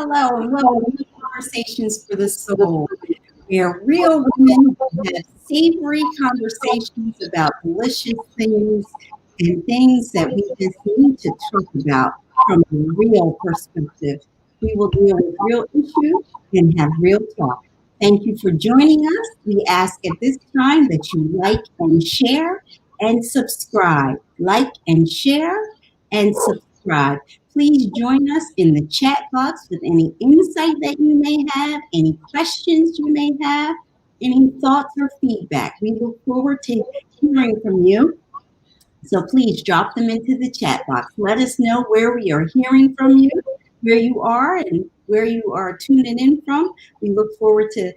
hello, and welcome to Conversations for the Soul, where real women have savory conversations about delicious things and things that we just need to talk about from a real perspective. We will deal with real issues and have real talk. Thank you for joining us. We ask at this time that you like and share and subscribe. Like and share and subscribe. Please join us in the chat box with any insight that you may have, any questions you may have, any thoughts or feedback. We look forward to hearing from you. So please drop them into the chat box. Let us know where we are hearing from you, where you are, and where you are tuning in from. We look forward to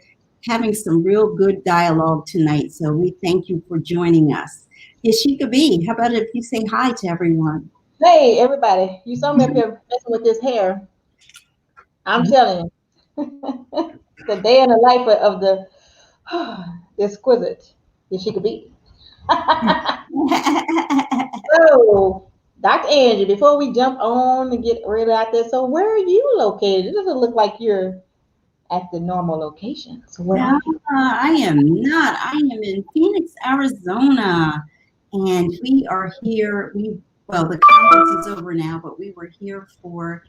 having some real good dialogue tonight. So we thank you for joining us. Yashica B, how about if you say hi to everyone? Hey, everybody. You saw me up here messing with this hair. I'm telling you. The day in the life of the exquisite Yashica B. So, Dr. Angie, before we jump on and get ready out there, so where are you located? It doesn't look like you're at the normal location. So where are you? I am not. I am in Phoenix, Arizona. And we are here. Well, the conference is over now, but we were here for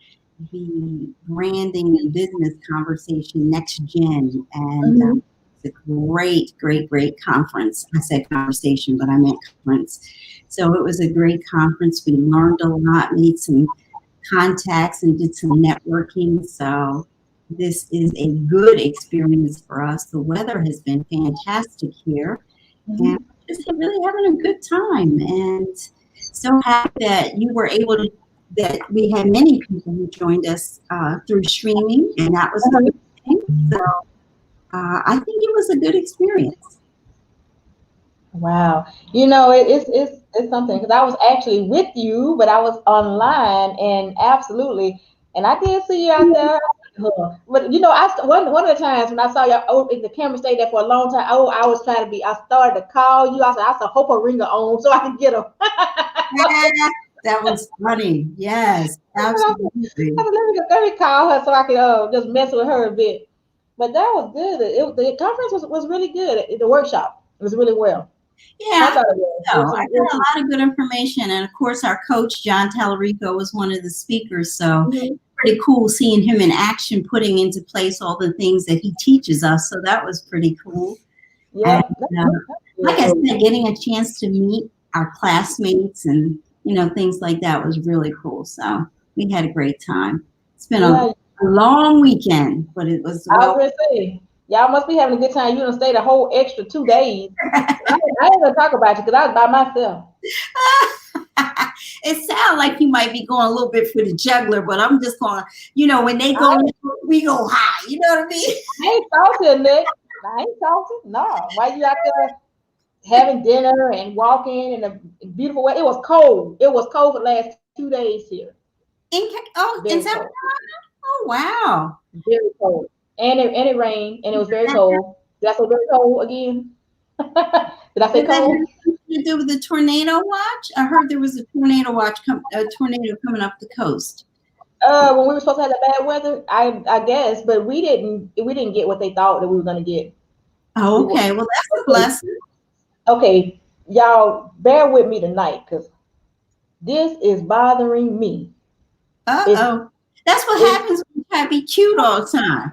the branding and business conversation, Next Gen. And it's a great conference. I said conversation, but I meant conference. So it was a great conference. We learned a lot, made some contacts, and did some networking. So this is a good experience for us. The weather has been fantastic here. And just really having a good time, and so happy that you were able to, that we had many people who joined us through streaming, and that was a good thing. So I think it was a good experience. Wow. You know, it's something, because I was actually with you, but I was online, and absolutely, and I did see you out there. But you know, one of the times when I saw you, the camera stayed there for a long time. Oh, I was trying to be. I started to call you. I said, hope a ringer on so I can get them. That was funny. Yes, absolutely. Let me call her so I can just mess with her a bit. But that was good. The conference was really good. The workshop was really well. Yeah, I got a lot of good information, and of course, our coach John Tallarico was one of the speakers. So pretty cool seeing him in action, putting into place all the things that he teaches us. So that was pretty cool. Yeah. And, like I said, getting a chance to meet our classmates and things like that was really cool. So we had a great time. It's been a long weekend, but it was. I was gonna say, y'all must be having a good time. You done stayed a whole extra 2 days. I ain't gonna talk about you because I was by myself. It sounds like you might be going a little bit for the juggler, but I'm just going, when they go, we go high. You know what I mean? I ain't salty, Nick. I ain't salty. No. Why you out there having dinner and walking in a beautiful way? It was cold. It was cold for the last 2 days here. In South Carolina? Oh, wow. Very cold. And it rained, and it was very cold. Did I say very cold again? Did I say cold? To do with the tornado watch? I heard there was a tornado tornado coming up the coast. When we were supposed to have the bad weather, I guess, but we didn't get what they thought that we were gonna get. Oh, okay. Well, that's a blessing. Okay, y'all bear with me tonight because this is bothering me. Uh-oh. That's what happens when you try to be cute all the time.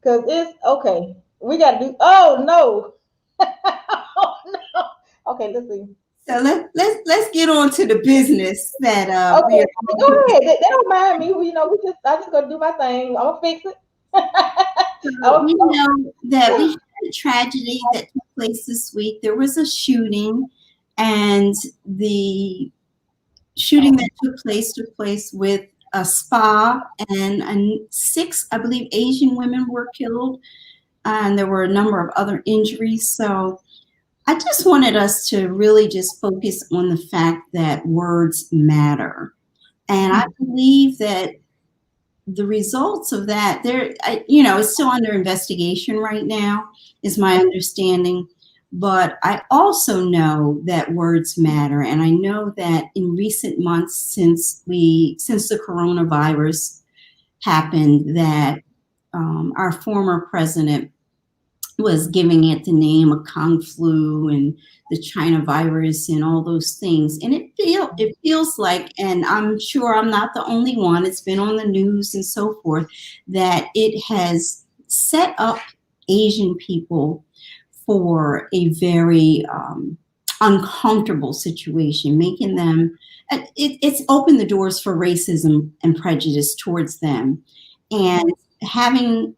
Because it's okay. We got to do. Oh no! Oh no! Okay, let's see. So let's get on to the business that. Okay, go ahead. They don't mind me. I just gonna do my thing. I'm gonna fix it. You know that we had a tragedy that took place this week. There was a shooting, and the shooting that took place with a spa, and 6, I believe, Asian women were killed, and there were a number of other injuries. So I just wanted us to really just focus on the fact that words matter. And I believe that the results of that, it's still under investigation right now, is my understanding. But I also know that words matter. And I know that in recent months, since the coronavirus happened, that our former president was giving it the name of Kung Flu and the China virus and all those things. And it feels like, and I'm sure I'm not the only one, it's been on the news and so forth, that it has set up Asian people for a very uncomfortable situation, making them, it's opened the doors for racism and prejudice towards them. And having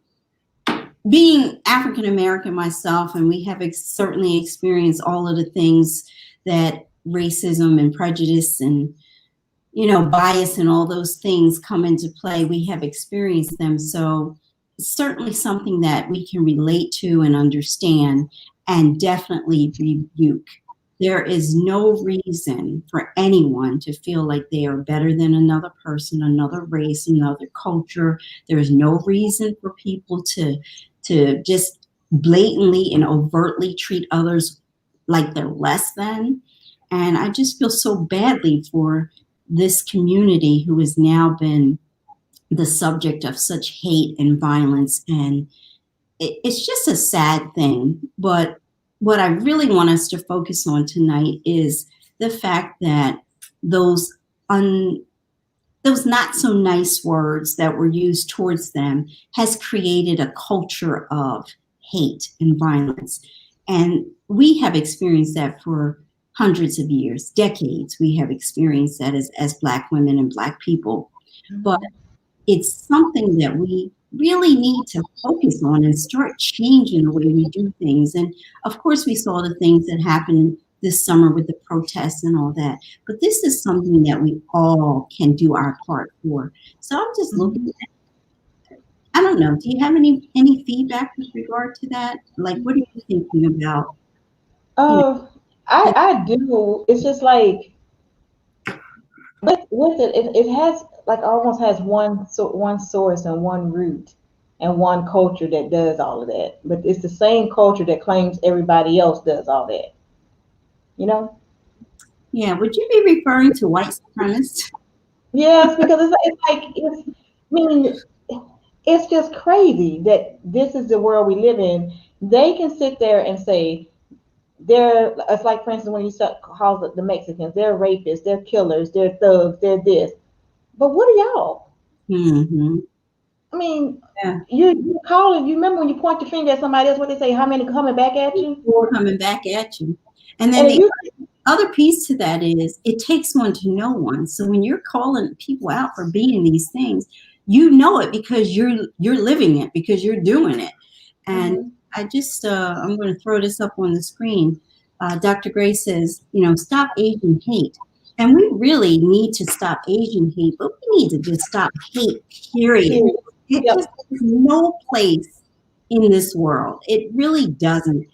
being African American myself, and we have certainly experienced all of the things that racism and prejudice and bias and all those things come into play. We have experienced them, so it's certainly something that we can relate to and understand, and definitely rebuke. There is no reason for anyone to feel like they are better than another person, another race, another culture. There is no reason for people to just blatantly and overtly treat others like they're less than. And I just feel so badly for this community who has now been the subject of such hate and violence. And it's just a sad thing. But what I really want us to focus on tonight is the fact that those not so nice words that were used towards them has created a culture of hate and violence. And we have experienced that for hundreds of years, decades. We have experienced that as Black women and Black people. But it's something that we really need to focus on and start changing the way we do things. And of course, we saw the things that happened this summer with the protests and all that. But this is something that we all can do our part for. So I'm just looking at, I don't know, do you have any feedback with regard to that? Like, what are you thinking about? I do. It's just like with it, it has like almost has one source and one root and one culture that does all of that. But it's the same culture that claims everybody else does all that. You know? Yeah, would you be referring to white supremacists? Yes, because I mean, it's just crazy that this is the world we live in. They can sit there and say it's like, for instance, when you call the Mexicans, they're rapists, they're killers, they're thugs, they're this. But what are y'all? Mm-hmm. I mean, Yeah. you call it. You remember when you point your finger at somebody else, what they say? How many coming back at you? Four coming back at you. And then And the other piece to that is it takes one to know one. So when you're calling people out for being these things, you know it because you're living it, because you're doing it. And I just I'm going to throw this up on the screen. Dr. Gray says, stop Asian hate. And we really need to stop Asian hate, but we need to just stop hate, period. It just has no place in this world. It really doesn't.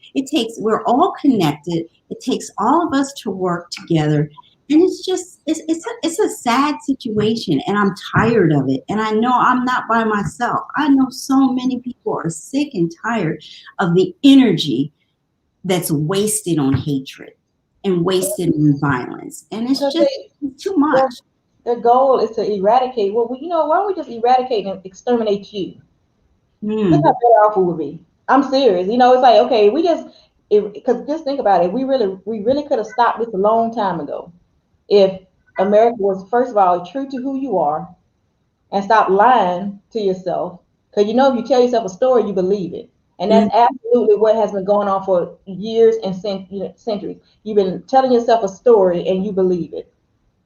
We're all connected. It takes all of us to work together. And it's a sad situation, and I'm tired of it. And I know I'm not by myself. I know so many people are sick and tired of the energy that's wasted on hatred and wasted on violence. And it's just too much. Their goal is to eradicate. Well, why don't we just eradicate and exterminate you? Look how better off we would be. I'm serious. It's like, okay, because just think about it. We really could have stopped this a long time ago if America was, first of all, true to who you are and stop lying to yourself. Because if you tell yourself a story, you believe it. And that's absolutely what has been going on for years and centuries. You've been telling yourself a story and you believe it.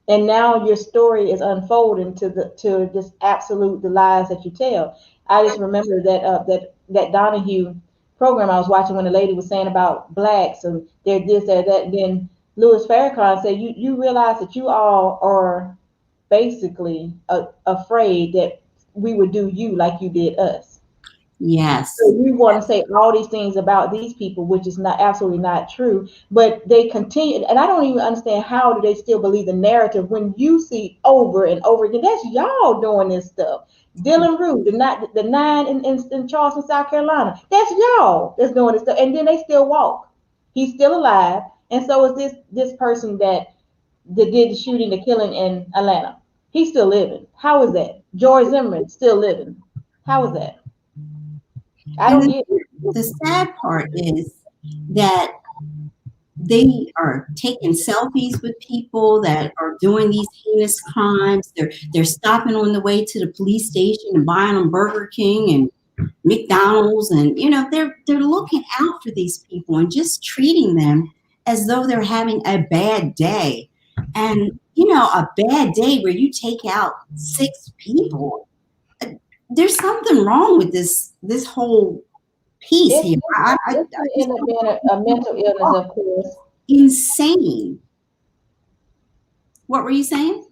And now your story is unfolding to just absolute the lies that you tell. I just remember that Donahue program I was watching when the lady was saying about blacks and they're this, they're that. And then Louis Farrakhan said, you realize that you all are basically afraid that we would do you like you did us. Yes. So you want to say all these things about these people, which is absolutely not true, but they continue. And I don't even understand how do they still believe the narrative when you see over and over again, that's y'all doing this stuff. Dylan Rue, the 9 in Charleston, South Carolina, that's y'all that's doing this stuff. And then they still walk. He's still alive, and so is this person that did the shooting, the killing in Atlanta. He's still living. How is that? George Zimmerman still living. How is that? I And don't get it. the sad part is that they are taking selfies with people that are doing these heinous crimes. They're stopping on the way to the police station and buying them Burger King and McDonald's, and they're looking out for these people and just treating them as though they're having a bad day. And a bad day where you take out 6 people. There's something wrong with this whole piece It's, here. I it's going to just end up being a mental illness, of course. insane. What were you saying?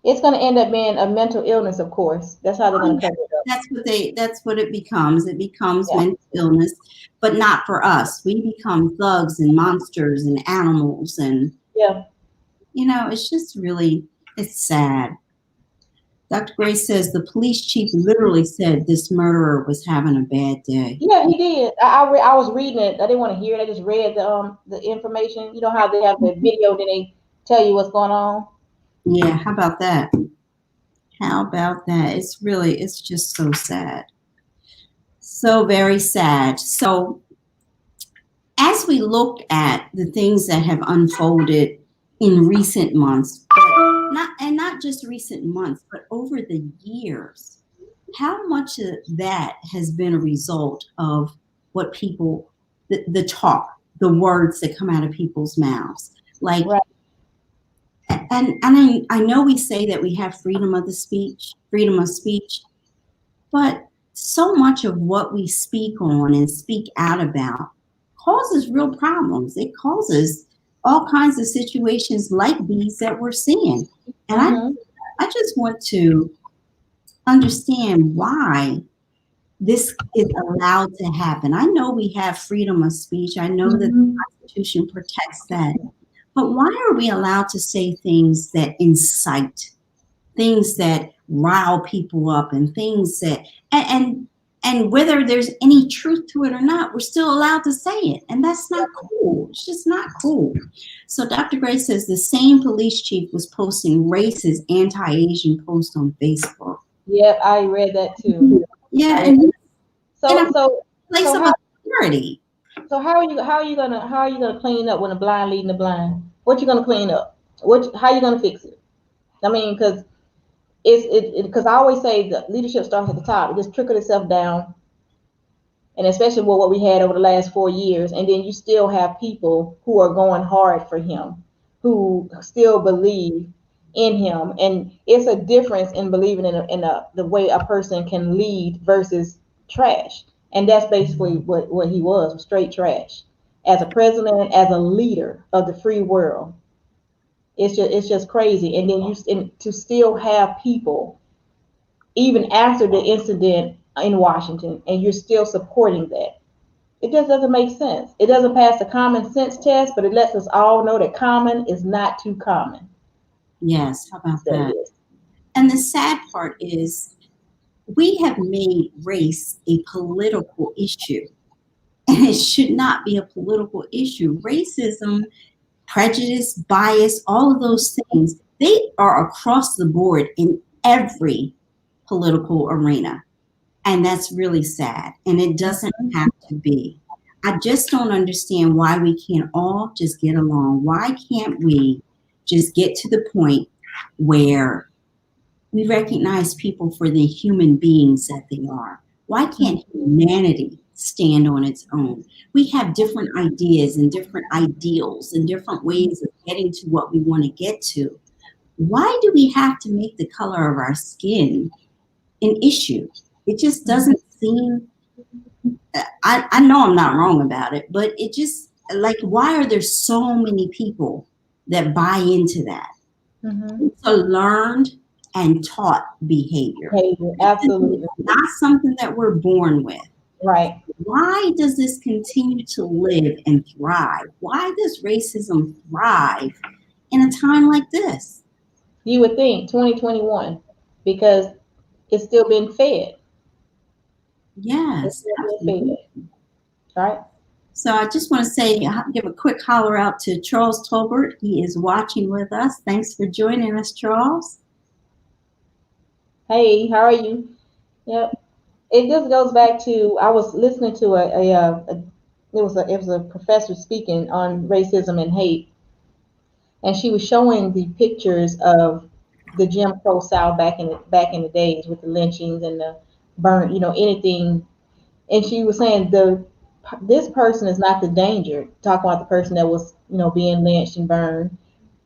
It's going to end up being a mental illness, of course. That's how they're Oh, going to yeah. cover it up. That's what it becomes. It becomes Yeah. mental illness, but not for us. We become thugs and monsters and animals, and Yeah. it's just really, it's sad. Dr. Gray says the police chief literally said this murderer was having a bad day. Yeah, he did. I was reading it. I didn't want to hear it. I just read the information. You know how they have the video, then they tell you what's going on. Yeah, how about that? How about that? It's just so sad. So very sad. So as we look at the things that have unfolded in recent months, not just recent months, but over the years, how much of that has been a result of what people, the talk, the words that come out of people's mouths, like, Right. and I know we say that we have freedom of speech, but so much of what we speak on and speak out about causes real problems. It causes all kinds of situations like these that we're seeing. And Mm-hmm. I just want to understand why this is allowed to happen. I know we have freedom of speech. I know that the Constitution protects that. But why are we allowed to say things that incite, things that rile people up, and things that and whether there's any truth to it or not, we're still allowed to say it. And that's not cool. It's just not cool. So Dr. Gray says the same police chief was posting racist anti-Asian posts on Facebook. Yep, I read that too. Yeah, I- and So a so place so of how authority. so how are you gonna clean up when the blind leading the blind? What you gonna clean up? How you gonna fix it? I mean, because because I always say that leadership starts at the top. It just trickled itself down, and especially with what we had over the last 4 years, and then you still have people who are going hard for him, who still believe in him, and it's a difference in believing the way a person can lead versus trash, and that's basically what he was straight trash as a president, as a leader of the free world. It's just crazy, and then to still have people even after the incident in Washington, and you're still supporting that. It just doesn't make sense. It doesn't pass the common sense test, but it lets us all know that common is not too common. Yes, how about That that? is. And the sad part is we have made race a political issue. And it should not be a political issue. Racism, prejudice, bias, all of those things, they are across the board in every political arena. And that's really sad. And it doesn't have to be. I just don't understand why we can't all just get along. Why can't we just get to the point where we recognize people for the human beings that they are? Why can't humanity stand on its own? We have different ideas and different ideals and different ways of getting to what we want to get to. Why do we have to make the color of our skin an issue? It just doesn't seem, I know I'm not wrong about it, but it just, like, why are there so many people that buy into that? Mm-hmm. It's a learned and taught behavior. Behavior, absolutely. Not something that we're born with. Right. Why does this continue to live and thrive? Why does racism thrive in a time like this? You would think 2021, because it's still being fed. It's Yes, still being absolutely. fed. Right? So I just want to say, give a quick holler out to Charles Tolbert. He is watching with us. Thanks for joining us, Charles. Hey, how are you? Yep. It just goes back to I was listening to a professor speaking on racism and hate, and she was showing the pictures of the Jim Crow South back in the days with the lynchings and the burn, anything. And she was saying this person is not the danger. Talking about the person that was being lynched and burned.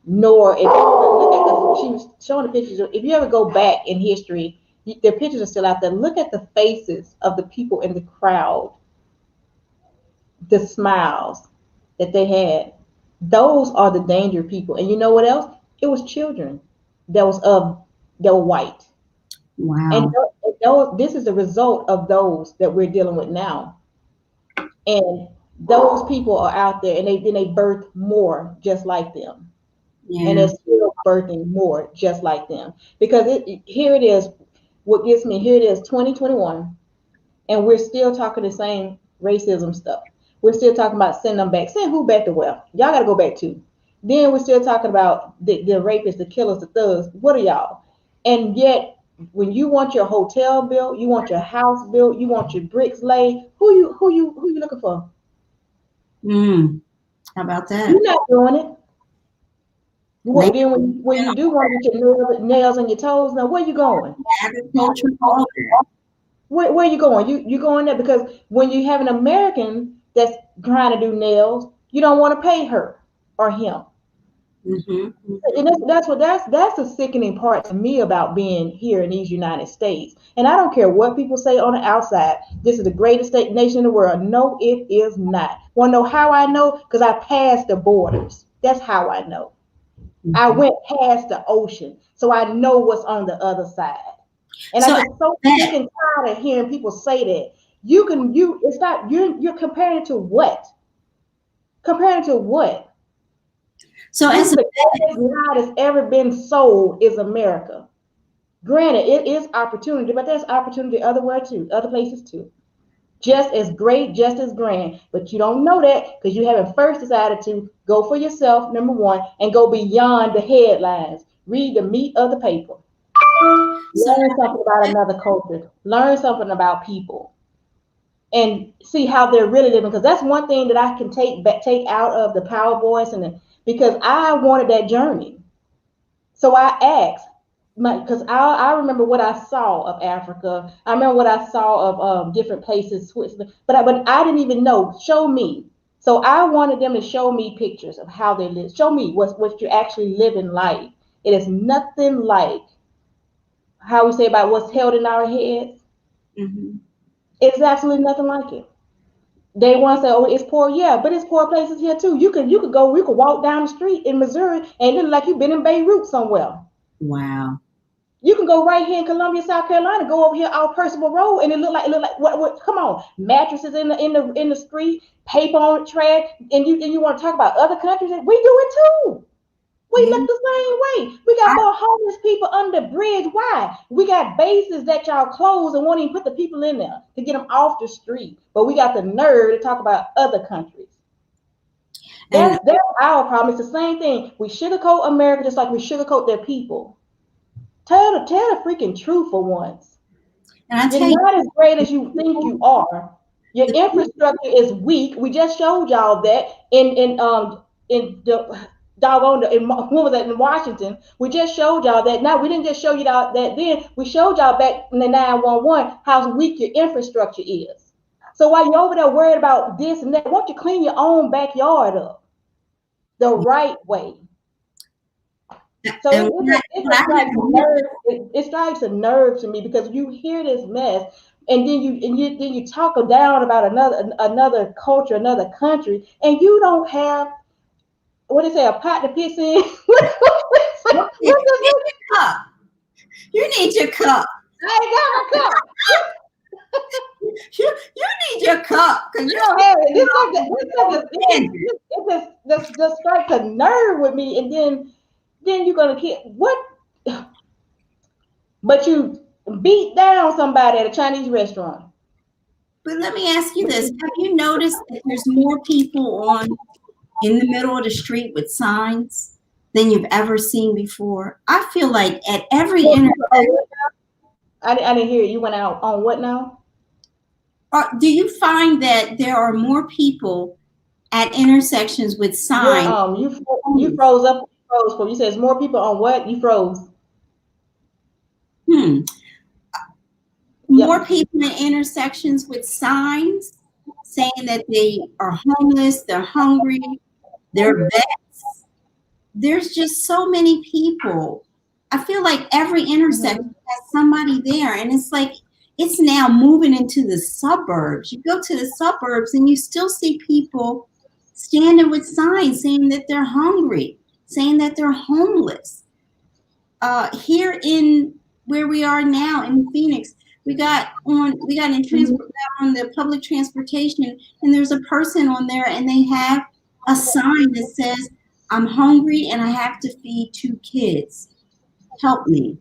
Nor if you look at she was showing the pictures. If you ever go back in history, their pictures are still out there. Look at the faces of the people in the crowd, the smiles that they had. Those are the danger people. And you know what else? It was children that were white. And Wow. this is the result of those that we're dealing with now. And those people are out there, and they birth more just like them, and Yeah. they're still birthing more just like them. Because here it is. What gets me here it is 2021, and we're still talking the same racism stuff. We're still talking about sending them back. Send who back to where? Y'all got to go back too. Then we're still talking about the rapists, the killers, the thugs. What are y'all? And yet, when you want your hotel built, you want your house built, you want your bricks laid, who you looking for? How about You're that? not doing it. Land, Then when you do want to get your nails on your toes, now where you going? agriculture, all that. Where you going? You going there because when you have an American that's trying to do nails, you don't want to pay her or him. And that's the sickening part to me about being here in these United States. And I don't care what people say on the outside. This is the greatest state nation in the world. No, it is not. Want to know how I know? Because I passed the borders. That's how I know. I Mhm. went past the ocean, so I know what's on the other side. And I So get so sick that, and tired of hearing people say that. It's not you're comparing to what? Comparing to what? so This as is a the greatest lie that's ever been sold is America. Granted, it is opportunity, but there's opportunity otherwhere too, other places too. Just as great, just as grand. But you don't know that because you haven't first decided to go for yourself, number one, and go beyond the headlines. Read the meat of the paper. so Learn something about another culture. Learn something about people. And see how they're really living. Because that's one thing that I can take out of the Power Voice because I wanted that journey. So I asked, because I remember what I saw of Africa. I remember what I saw of different places, Switzerland. But I didn't even know. Show me. So I wanted them to show me pictures of how they live. Show me what you're actually living like. It is nothing like how we say about what's held in our heads. mhm. It's absolutely nothing like it. They want to say, "Oh, it's poor." Yeah, but it's poor places here too. You could walk down the street in Missouri and it look like you've been in Beirut somewhere. Wow. You can go right here in Columbia, South Carolina, go over here out Percival Road, and it look like what? Come on, mattresses in the street, paper on the trash, and you want to talk about other countries? We do it too. We Yeah. look the same way. We got I, more homeless people under the bridge. Why? We got bases that y'all close and won't even put the people in there to get them off the street. But we got the nerve to talk about other countries. and That's our problem. It's the same thing. We sugarcoat America just like we sugarcoat their people. Tell the freaking truth for once. and I You're tell you, not as great as you think you are. Your the infrastructure is weak. We just showed y'all that in the doggone when was that in Washington? We just showed y'all that. Now we didn't just show you that then. We showed y'all back in the 911 how weak your infrastructure is. So while you're over there worried about this and that, why don't you clean your own backyard up the right way? So and it what I just have strikes a witnessed, nerve. It strikes a nerve to me because you hear this mess, and then you talk down about another culture, another country, and you don't have what they say a pot to piss in. you need your cup. You need your cup. I ain't got my cup. You need your cup because You you're don't sitting have it. It's like that. with It's like all a, standards. it just strikes a nerve with me, and then you're gonna get what? But you beat down somebody at a Chinese restaurant. But let me ask you this: have you noticed that there's more people on in the middle of the street with signs than you've ever seen before? I feel like at every intersection. I didn't hear you. You went out on what now? Do you find that there are more people at intersections with You're signs? you froze up. You froze. You said it's more people on what? You froze. Hmm. More Yep. people in intersections with signs saying that they are homeless, they're hungry, they're vets. There's just so many people. I feel like every intersection Mm-hmm. has somebody there, and it's like it's now moving into the suburbs. You go to the suburbs and you still see people standing with signs saying that they're hungry, saying that they're homeless. Here in where we are now in Phoenix, we got in Mm-hmm. transport on the public transportation, and there's a person on there, and they have a sign that says, "I'm hungry and I have to feed 2 kids. Help me."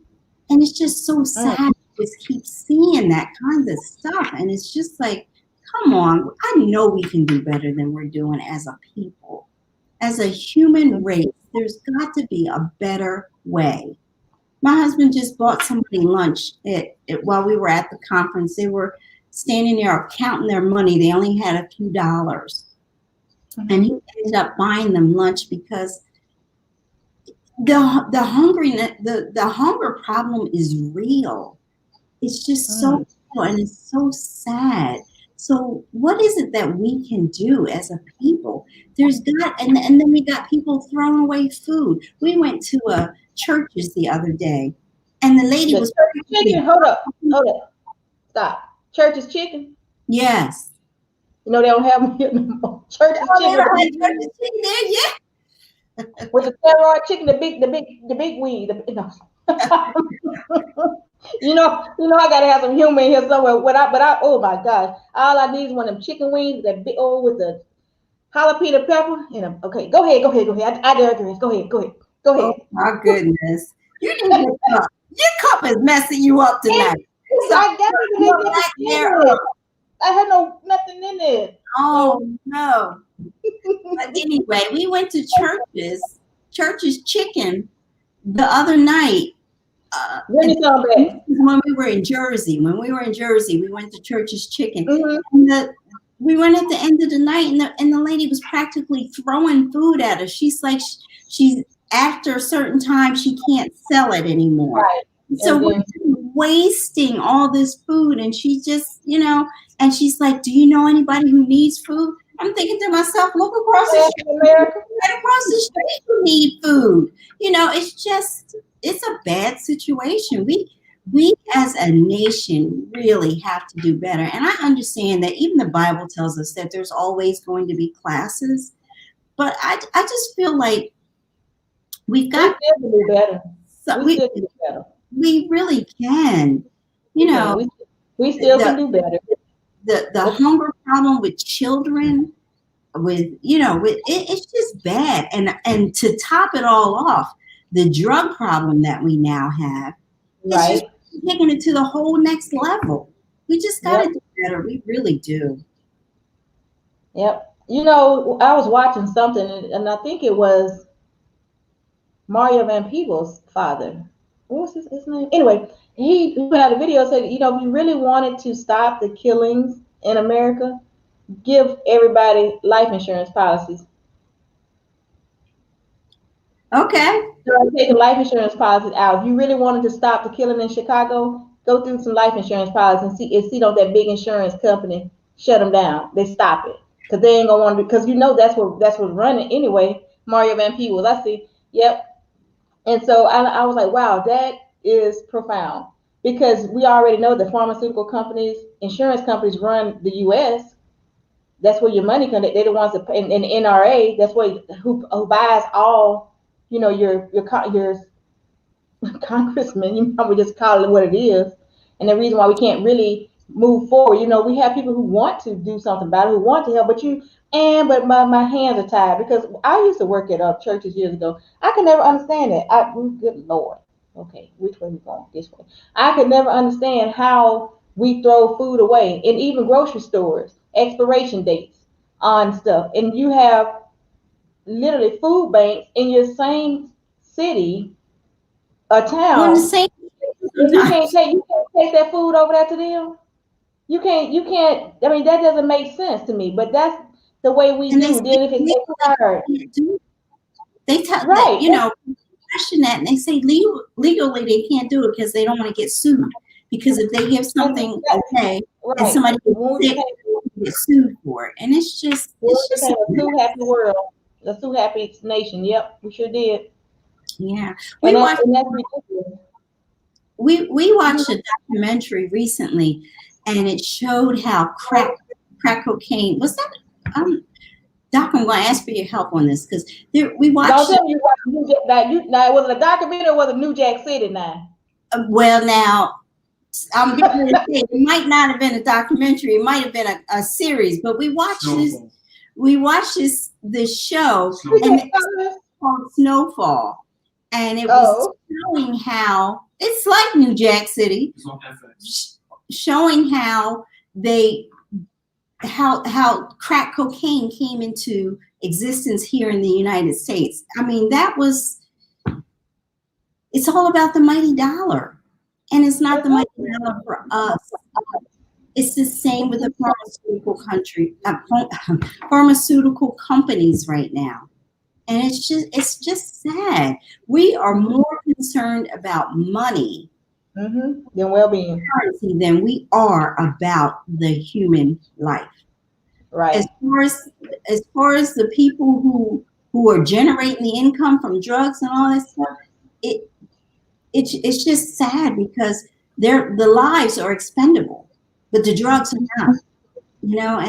And it's just so sad to just keep seeing that kind of stuff, and it's just like, come on, I know we can do better than we're doing as a people, as a human race. There's got to be a better way. My husband just bought somebody lunch while we were at the conference. They were standing there counting their money. They only had a few dollars. And he ended up buying them lunch because the hungriness, the hunger problem is real. It's just so real and it's so sad. So what is it that we can do as a people? There's got and then we got people throwing away food. We went to a churches the other day, and the lady The was church chicken. practically, Hold up, stop. Church is chicken. yes. You know they don't have them here no more. Church is Oh, they chicken don't have churches chicken there yet. with the steroid chicken, the big weed. No. I gotta have some humor in here somewhere. Oh my gosh, all I need is one of them chicken wings, that big old with the jalapeno pepper. Okay, go ahead. I digress. Go Oh ahead. my goodness. You need your cup. Your cup is messing you up tonight. There's I got something it. back there. I had nothing in it. Oh no. But anyway, we went to church's chicken the other night. Give me some back. When we were in Jersey. When we were in Jersey, we went to church's chicken. Mm-hmm. And we went at the end of the night, and the lady was practically throwing food at us. She's like, she's after a certain time, she can't sell it anymore. Right. So we're wasting all this food, and she just, and she's like, "Do you know anybody who needs food?" I'm thinking to myself, look across the street, America. right across the street who need food. It's a bad situation. We as a nation really have to do better. And I understand that even the Bible tells us that there's always going to be classes, but I just feel like we've got to do better. so We still can do better. we really can. We still can do better. The hunger problem with children, it's just bad. And to top it all off, the drug problem that we now have, it's just taking it to the whole next level. We just got to do better. We really do. Yep. I was watching something, and I think it was Mario Van Peebles' father. What was his name? Anyway, he put out a video saying, if you really wanted to stop the killings in America, give everybody life insurance policies. Okay. So taking life insurance policies out. If you really wanted to stop the killing in Chicago, go through some life insurance policies and see don't that big insurance company shut them down. They stop it because they ain't gonna want to. Because that's what's running anyway. Mario Van Peebles. I see. Yep. And so I was like, wow, that is profound because we already know that pharmaceutical companies, insurance companies run the U.S. That's where your money comes. They're the ones that, and the NRA. That's who buys all, your congressman. We just call it what it is. And the reason why we can't really move forward, we have people who want to do something about it, who want to help, but my hands are tied because I used to work at churches years ago. I could never understand that. Good Lord. Okay, which way we going? This way. I could never understand how we throw food away, and even grocery stores, expiration dates on stuff. And you have literally food banks in your same city or Well, in the town. same If sometimes. you can't take that food over there to them. You can't. I mean, that doesn't make sense to me. But that's the way we And they do. say Then if it's legally expired, they can't do it. They tell that, right, question that, and they say legally they can't do it because they don't want to get sued. Because if they give something away and right. somebody gets When we sick, became, they can get sued for it. And when it's we just became a sue happy world, a sue happy nation. Yep, we sure did. yeah. And We watched that's ridiculous. we watched a documentary recently, and it showed how crack cocaine was that. Doc, I'm going to ask for your help on this because we Don't watched. tell me you watched New Jack. Now, was it a documentary or was it New Jack City now? Well, now I'm getting ready to say it might not have been a documentary. It might have been a series, but we watched this. We watched this show, and it's called Snowfall, and it was Oh, showing how it's like New Jack City, showing how they how crack cocaine came into existence here in the United States. I mean, it's all about the mighty dollar, and it's not the mighty dollar for us. It's the same with the pharmaceutical companies right now. And it's just sad. We are more concerned about money then well-being. currency than we are about the human life. As Right. far as the people who are generating the income from drugs and all that stuff, it it's just sad because the lives are expendable, but the drugs are not.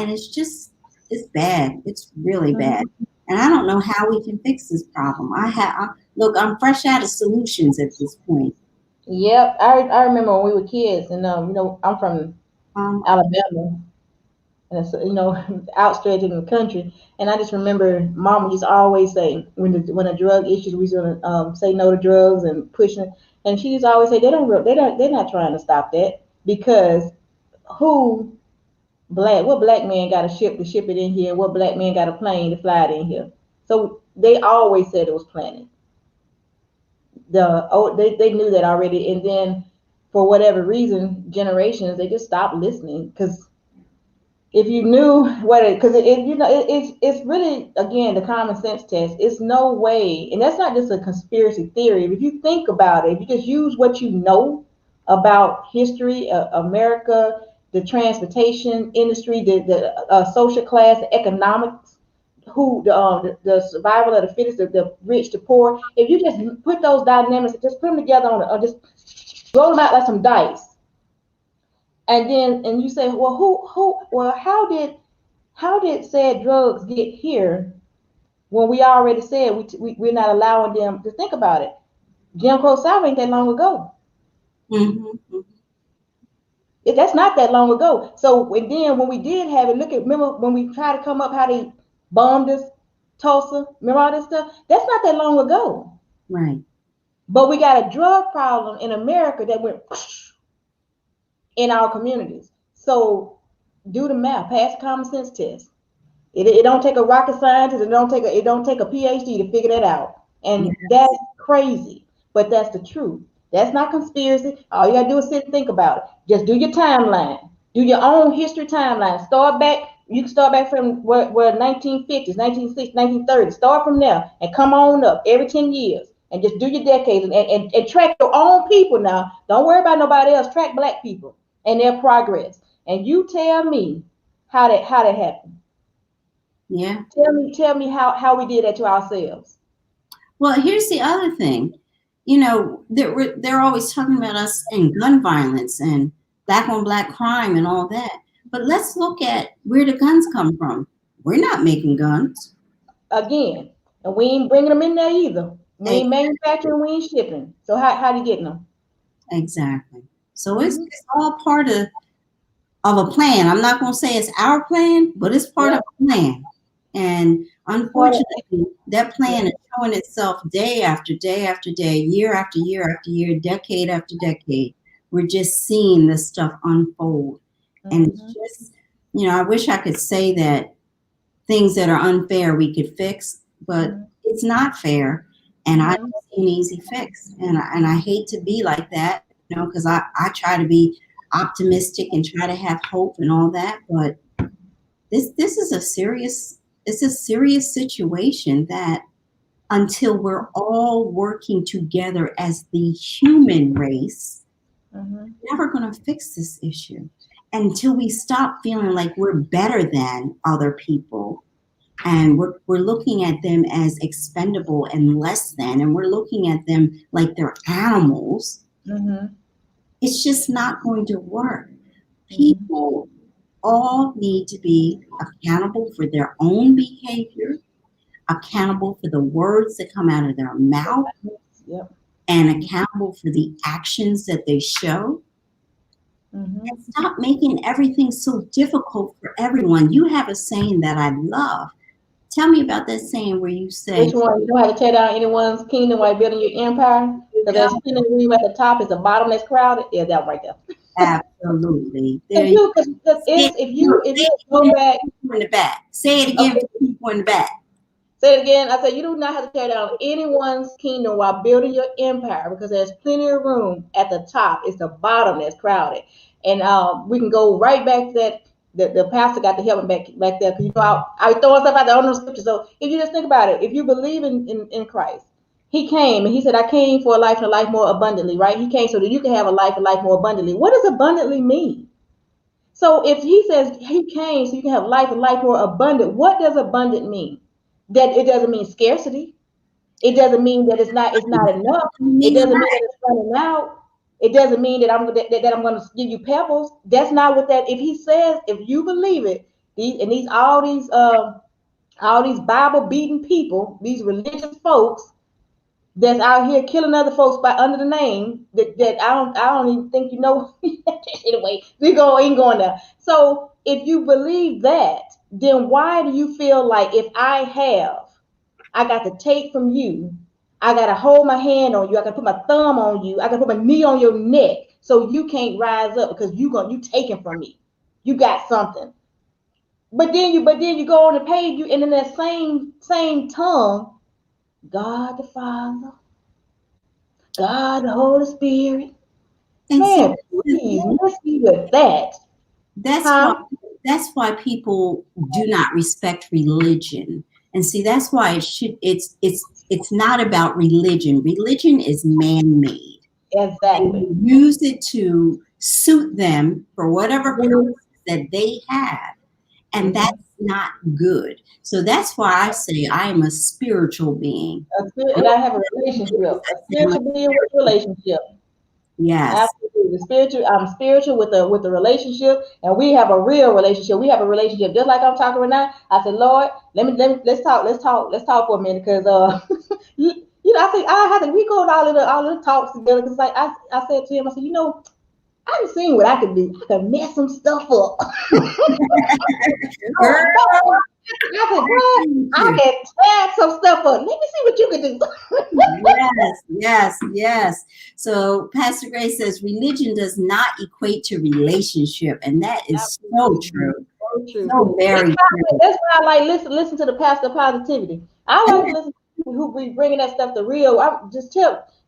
And it's bad. It's really bad. And I don't know how we can fix this problem. Look, I'm fresh out of solutions at this point. Yep. I remember when we were kids, and I'm from Um, Alabama, and it's outstretched in the country. And I just remember Mama used to always say when the drug issues, we was gonna say no to drugs and pushing. And she used to always say they're not trying to stop that because who what black man got a ship to ship it in here? What black man got a plane to fly it in here? So they always said it was planted. They knew that already, and then for whatever reason, generations they just stopped listening because if you knew what it because it's really again the common sense test. It's no way, and that's not just a conspiracy theory. If you think about it, if you just use what you know about history, America, the transportation industry, the social class, the economics, the survival of the fittest, the rich, the poor. If you just put those dynamics, just put them together just roll them out like some dice, and you say, well, how did said drugs get here when we already said we're not allowing them to think about it? Jim Crow South ain't that long ago. mm-hmm. That's not that long ago. So and then when we did have it, remember when we tried to come up how they bombed us, Tulsa, remember all this stuff? That's not that long ago. Right. But we got a drug problem in America that went in our communities. So do the math, pass the common sense test. It don't take a rocket scientist. It don't take a PhD to figure that out. And Yes. that's crazy, but that's the truth. That's not conspiracy. All you gotta do is sit and think about it. Just do your timeline. Do your own history timeline. Start back. You can start back from where 1950s, 1960s, 1930s. Start from there and come on up every 10 years and just do your decades and track your own people now. Don't worry about nobody else. Track black people and their progress. And you tell me how that happened. Yeah. Tell me how we did that to ourselves. Well, here's the other thing. They're always talking about us and gun violence and black on black crime and all that. But let's look at where the guns come from. We're not making guns. Again, and we ain't bringing them in there either. We ain't Ex- manufacturing, we ain't shipping. So how you getting them? Exactly. So Mm-hmm. it's all part of a plan. I'm not going to say it's our plan, but it's part Yeah. of a plan. And unfortunately, that plan is showing itself day after day after day, year after year after year, decade after decade. we're just seeing this stuff unfold. And it's just, I wish I could say that things that are unfair we could fix, but it's not fair. And I don't see an easy fix. And I hate to be like that, because I try to be optimistic and try to have hope and all that. But this is it's a serious situation that until we're all working together as the human race, we're never going to fix this issue. Until we stop feeling like we're better than other people, and we're looking at them as expendable and less than, and we're looking at them like they're animals, it's just not going to work. People all need to be accountable for their own behavior, accountable for the words that come out of their mouth, and accountable for the actions that they show. And stop making everything so difficult for everyone. You have a saying that I love. Tell me about that saying where you say, which one? You don't have to tear down anyone's kingdom while building your empire. Because there's plenty of room at the top. Is the bottom that's crowded. Yeah, that right there. Absolutely. If you go back in the back, say it again. People in the back. Say it again. I said you do not have to tear down anyone's kingdom while building your empire, because there's plenty of room at the top. It's the bottom that's crowded. And we can go right back to that. The pastor got to help him back there, because I throwing stuff out there on the scripture. So if you just think about it, if you believe in Christ, he came and he said, I came for a life and a life more abundantly, right? He came so that you can have a life and life more abundantly. What does abundantly mean? So if he says he came so you can have life and life more abundant, what does abundant mean? That it doesn't mean scarcity. It doesn't mean that it's not enough. It doesn't mean that it's running out. It doesn't mean that I'm going to give you pebbles. That's not what that. If he says, if you believe it, all these Bible beating people, these religious folks that's out here killing other folks under the name that I don't even think you know. Anyway, ain't going there. So if you believe that, then why do you feel like if I got to take from you, I got to hold my hand on you, I got to put my thumb on you, I got to put my knee on your neck so you can't rise up because you taking from me. You got something. But then you go on the page, and in that same tongue, God the Father, God the Holy Spirit. And man, please, let's be with that. That's why people do not respect religion. And see, that's why it's not about religion. Religion is man-made. Exactly. And you use it to suit them for whatever purpose that they have. And that's not good. So that's why I say I am a spiritual being. And I have a relationship. A spiritual being with a relationship. Yes. Absolutely. I'm spiritual with a relationship, and we have a real relationship. We have a relationship just like I'm talking right now. I said, Lord, let's talk for a minute, because I think we go to all the talks together, because like I said to him, I said, I've seen what I can do. I can mess some stuff up. I can tear some stuff up. Let me see what you can do. Yes. So Pastor Grace says religion does not equate to relationship, and that is so true. So very true. That's why I like listen to the pastor positivity. I like to listen to people who be bringing that stuff to real. I just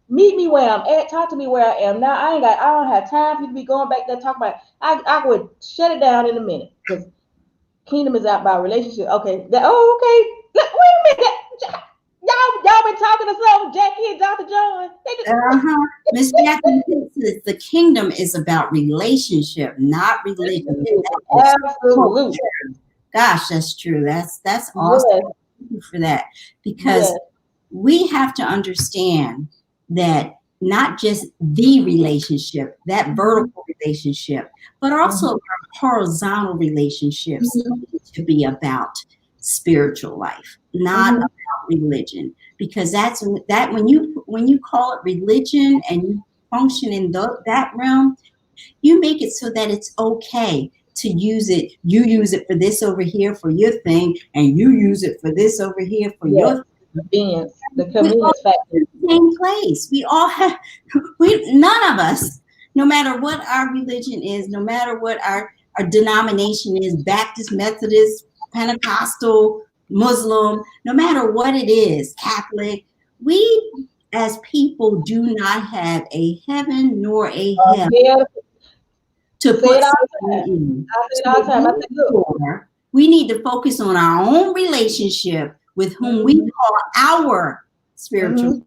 meet me where I'm at. Talk to me where I am now. I don't have time for you to be going back there talking about. I would shut it down in a minute, because kingdom is out by relationship. Okay. Okay. Wait a minute. Y'all been talking to some Jackie and Dr. John. Miss Jackie says the kingdom is about relationship, not religion. Absolutely. Gosh, that's true. That's awesome. Yes. Thank you for that, because we have to understand that not just the relationship, that vertical relationship, but also our horizontal relationships to be about spiritual life, not about religion. Because that's when you call it religion and you function in that realm, you make it so that it's okay to use it. You use it for this over here for your thing, and you use it for this over here for your thing. The convenience factor. Same place. We all have. None of us No matter what our religion is, no matter what our denomination is, Baptist, Methodist, Pentecostal, Muslim, no matter what it is, Catholic, we as people do not have a heaven nor a hell Yeah, to say put it all the someone time. in. I say it all So the time. I say, look. therefore, we need to focus on our own relationship with whom we Mm-hmm. call our spiritual Mm-hmm.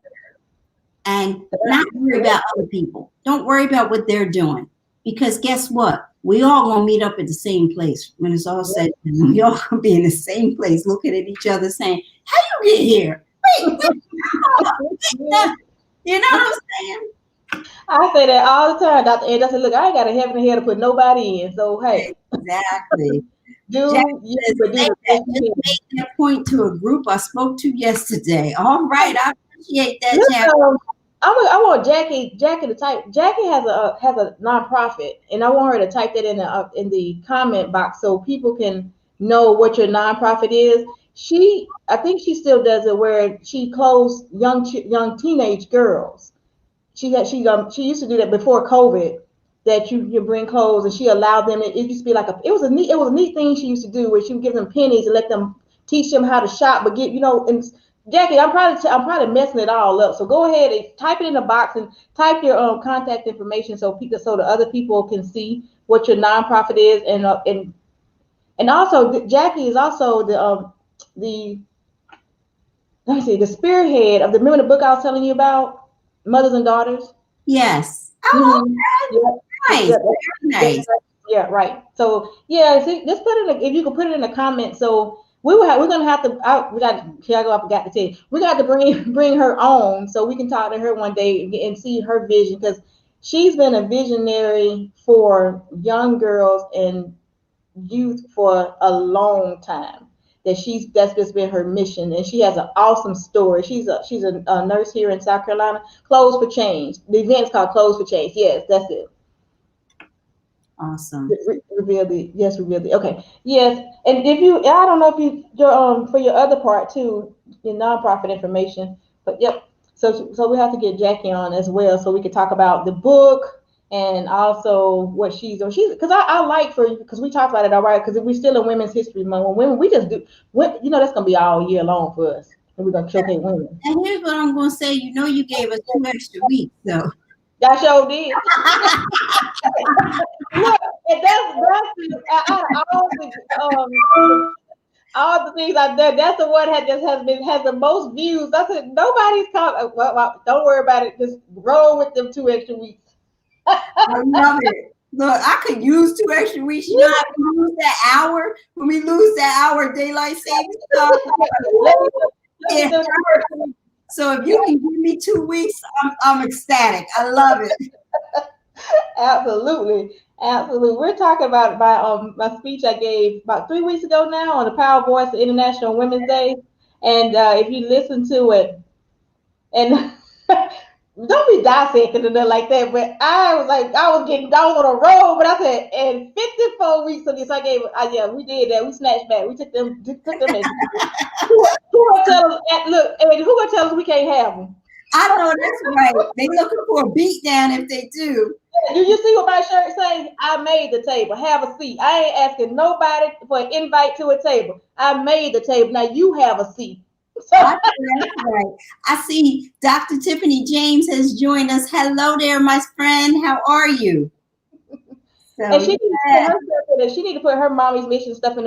and not worry about other people. Don't worry about what they're doing. Because guess what? We all gonna meet up at the same place when it's all said and done. We all gonna be in the same place looking at each other saying, how you get here? You know what I'm saying? I say that all the time, Dr. Ed. I say, look, I ain't got a heaven and hell to put nobody in. So hey, Exactly. Jack do you says, but do make the that, best you just can. make that point to a group I spoke to yesterday. All right, I appreciate that, Look, Jack. I want Jackie to type. Jackie has a nonprofit, and I want her to type that in the comment box so people can know what your nonprofit is. I think she still does it where she clothes young teenage girls. She used to do that before COVID. That you bring clothes and she allowed them. It used to be like it was a neat thing she used to do where she would give them pennies and let them teach them how to shop. But and Jackie, I'm probably messing it all up. So go ahead and type it in the box and type your contact information so the other people can see what your nonprofit is and also Jackie is also the let me see the spearhead of the remember the book I was telling you about, Mothers and Daughters. Yes. Oh, Mm-hmm. Yeah, nice. yeah, Very yeah, nice. yeah, right. So yeah, see, just put it if you could put it in the comments. So we're gonna have to. We got. Here I go. I forgot to tell you. We got to bring her on so we can talk to her one day and see her vision because she's been a visionary for young girls and youth for a long time. That's just been her mission, and she has an awesome story. She's a nurse here in South Carolina. Clothes for Change. The event's called Clothes for Change. Yes, that's it. Awesome. Reveal the okay, yes. And if you I don't know if for your other part too, your nonprofit information, but yep. So we have to get Jackie on as well so we can talk about the book and also what she's doing. She's because I like for because we talked about it all right because we're still in Women's History Month. When women we just do that's gonna be all year long for us and we're gonna showcase women. And here's what I'm going to say. You know, you gave us 2 extra weeks. So, That show did. Look, and that's out of all the things I've done, that's the one has the most views. I said nobody's caught. Well, don't worry about it. Just roll with them 2 extra weeks. I love it. Look, I could use 2 extra weeks. You know how we lose that hour? When we lose that hour of daylight savings time. Let me, Yeah. So if you can give me 2 weeks, I'm ecstatic. I love it. absolutely, absolutely. We're talking about my speech I gave about 3 weeks ago now on the Power Voice of International Women's Day, and if you listen to it, and don't be dissecting or nothing like that. But I was like, I was getting down on a roll. But I said, and 54 weeks of this, I gave. Yeah, we did that. We snatched back. We took them. Who gonna tell us? Look, and who gonna tell us we can't have them? I know that's right. They looking for a beat down if they do. Do you see what my shirt says? I made the table. Have a seat. I ain't asking nobody for an invite to a table. I made the table. Now you have a seat. That's right. I see Dr. Tiffany James has joined us. Hello there, my friend. How are you? So, and she need to put her mommy's mission stuff in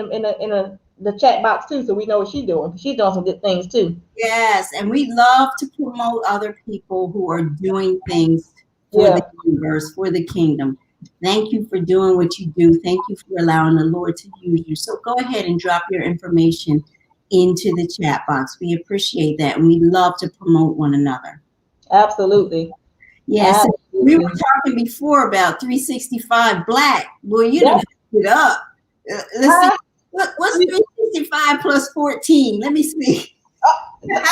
the chat box too, so we know what she's doing. She's doing some good things too. yes, and we love to promote other people who are doing things for the universe, for the kingdom. Thank you for doing what you do. Thank you for allowing the Lord to use you. So go ahead and drop your information into the chat box. We appreciate that, and we love to promote one another. Absolutely. Yes, we were talking before about 365 Black. Well, you done it up. Let's see. What's 365 plus 14? Let me see. Look.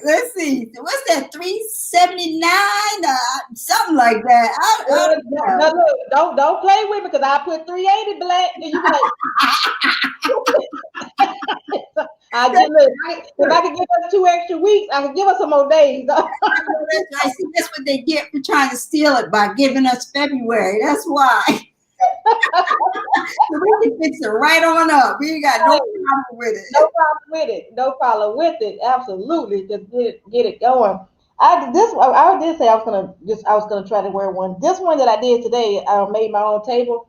Let's see. What's that? 379? Something like that. Don't play with me because I put 380 Black. And you be like, I just look. If I could give us 2 extra weeks, I could give us some more days. I see that's what they get for trying to steal it by giving us February. That's why. So we can fix it right on up. We ain't got no problem with it. No problem with it. No problem with it. Absolutely, just get it going. I did say I was gonna try to wear one. This one that I did today, I made my own table.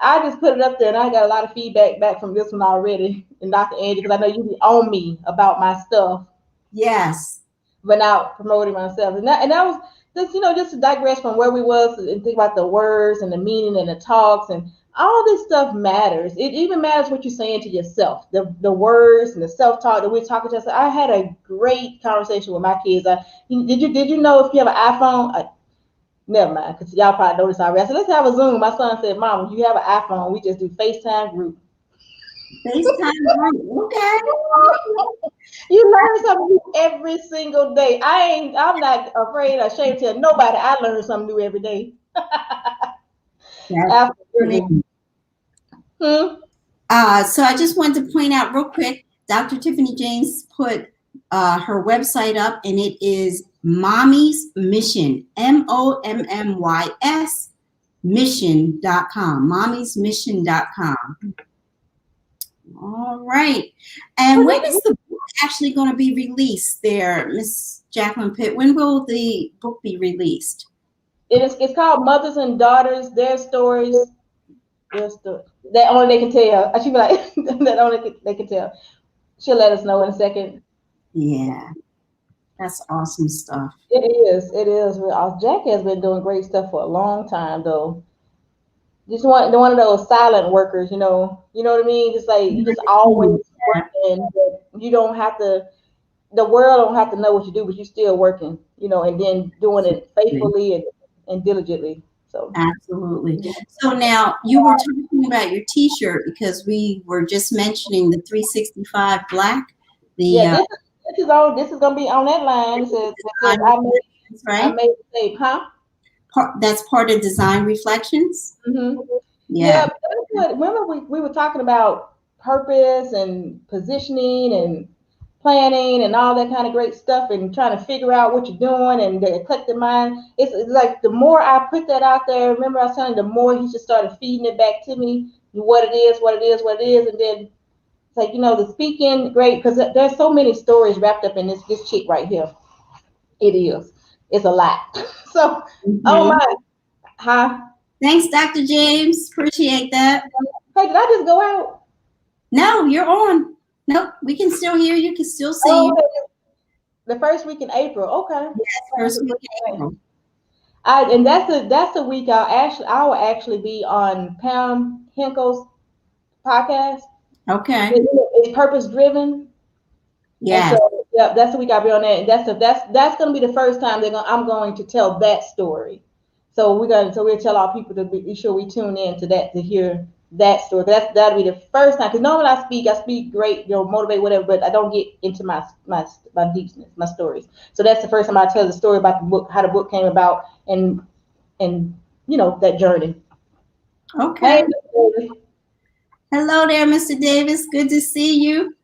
I just put it up there, and I got a lot of feedback back from this one already. And Dr. Angie, because I know you be on me about my stuff, Yes. but not promoting myself. And that was just to digress from where we was and think about the words and the meaning and the talks and all this stuff matters. It even matters what you're saying to yourself, the words and the self talk that we're talking to us. I had a great conversation with my kids. Did you know if you have an iPhone? Never mind, because y'all probably know this already. I said, let's have a Zoom. My son said, Mom, if you have an iPhone, we just do FaceTime group. FaceTime group. Okay. You learn something new every single day. I'm not afraid or ashamed to tell nobody I learn something new every day. That's Absolutely. So I just wanted to point out real quick, Dr. Tiffany James put her website up, and it is Mommy's Mission, MOMMYS mission.com, mommysmission.com. All right. And when is the book actually going to be released there, Miss Jacqueline Pitt? When will the book be released? It's called Mothers and Daughters, Their Stories. That only they can tell. I should be like, that only they can tell. She'll let us know in a second. Yeah. That's awesome stuff. It is. It is. Jack has been doing great stuff for a long time, though. Just one of those silent workers, you know what I mean? Just like you just always working. You don't have to. The world don't have to know what you do, but you're still working, and then doing it faithfully and diligently. So absolutely. So now you were talking about your T-shirt because we were just mentioning the 365 Black. This is gonna be on that line. It says I made the tape, huh? That's part of Design Reflections. Mm-hmm. Yeah. Remember we were talking about purpose and positioning and planning and all that kind of great stuff and trying to figure out what you're doing and the eclectic mind. It's like the more I put that out there, remember I was telling you, the more he just started feeding it back to me, what it is, and then it's like, the speaking, great, because there's so many stories wrapped up in this chick right here. It is. It's a lot. So, oh my, huh? Thanks, Dr. James. Appreciate that. Hey, did I just go out? No, you're on. Nope, we can still hear you. Can still see you. The first week in April. Okay. Yes, first week in April. And that's the week I will actually be on Pam Hinkle's podcast. Okay. It's purpose driven. Yeah. So, that's the week I'll be on that. And that's going to be the first time I'm going to tell that story. So we'll tell our people to be sure we tune in to that to hear that story. That'll be the first time, because normally I speak great, motivate, whatever, but I don't get into my deepness, my stories. So that's the first time I tell the story about the book, how the book came about, and that journey. Okay. Hey, hello there, Mr. Davis. Good to see you.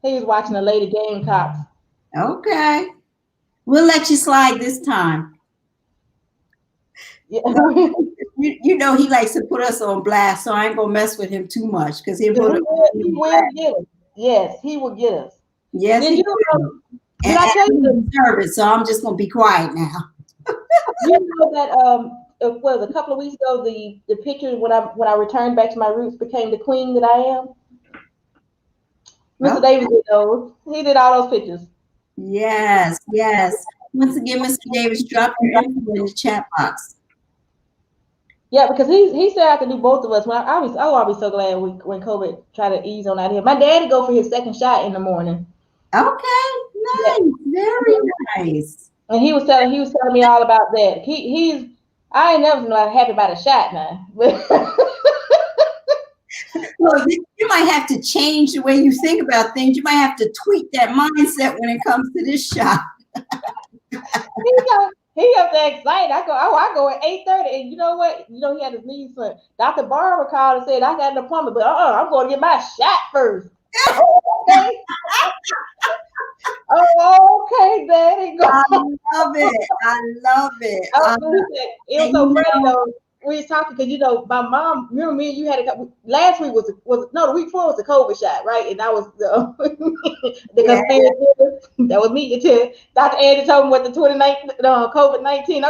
He was watching the Lady Gamecocks. Okay. We'll let you slide this time. Yeah. You know he likes to put us on blast, so I ain't gonna mess with him too much because he will get us. Yes, he will get us. Yes, he will. And I tell you the service, so I'm just gonna be quiet now. You know that it was a couple of weeks ago, the picture when I returned back to my roots became the queen that I am. Mr. Davis did those. He did all those pictures. Yes. Once again, Mr. Davis, drop your info in the chat box. Yeah, because he said I could do both of us. I'll be so glad when COVID tried to ease on out here. My dad go for his second shot in the morning. Okay, nice, very nice. And he was telling me all about that. I ain't never been happy about a shot now. Well, you might have to change the way you think about things. You might have to tweak that mindset when it comes to this shot. He got that excited. I go at 8:30, and you know what? He had his knees. Dr. Barber called and said I got an appointment, but I'm going to get my shot first. Oh, okay. Oh, okay, Daddy. Go. I love it. I love it. It was And so you funny know, though. We was talking because my mom. Remember me and you had a couple. Last week was no, the week before was the COVID shot, right? And I was the yeah. conspiracy theorist. That was me. Too. Dr. Angie told me what the 29 COVID-19.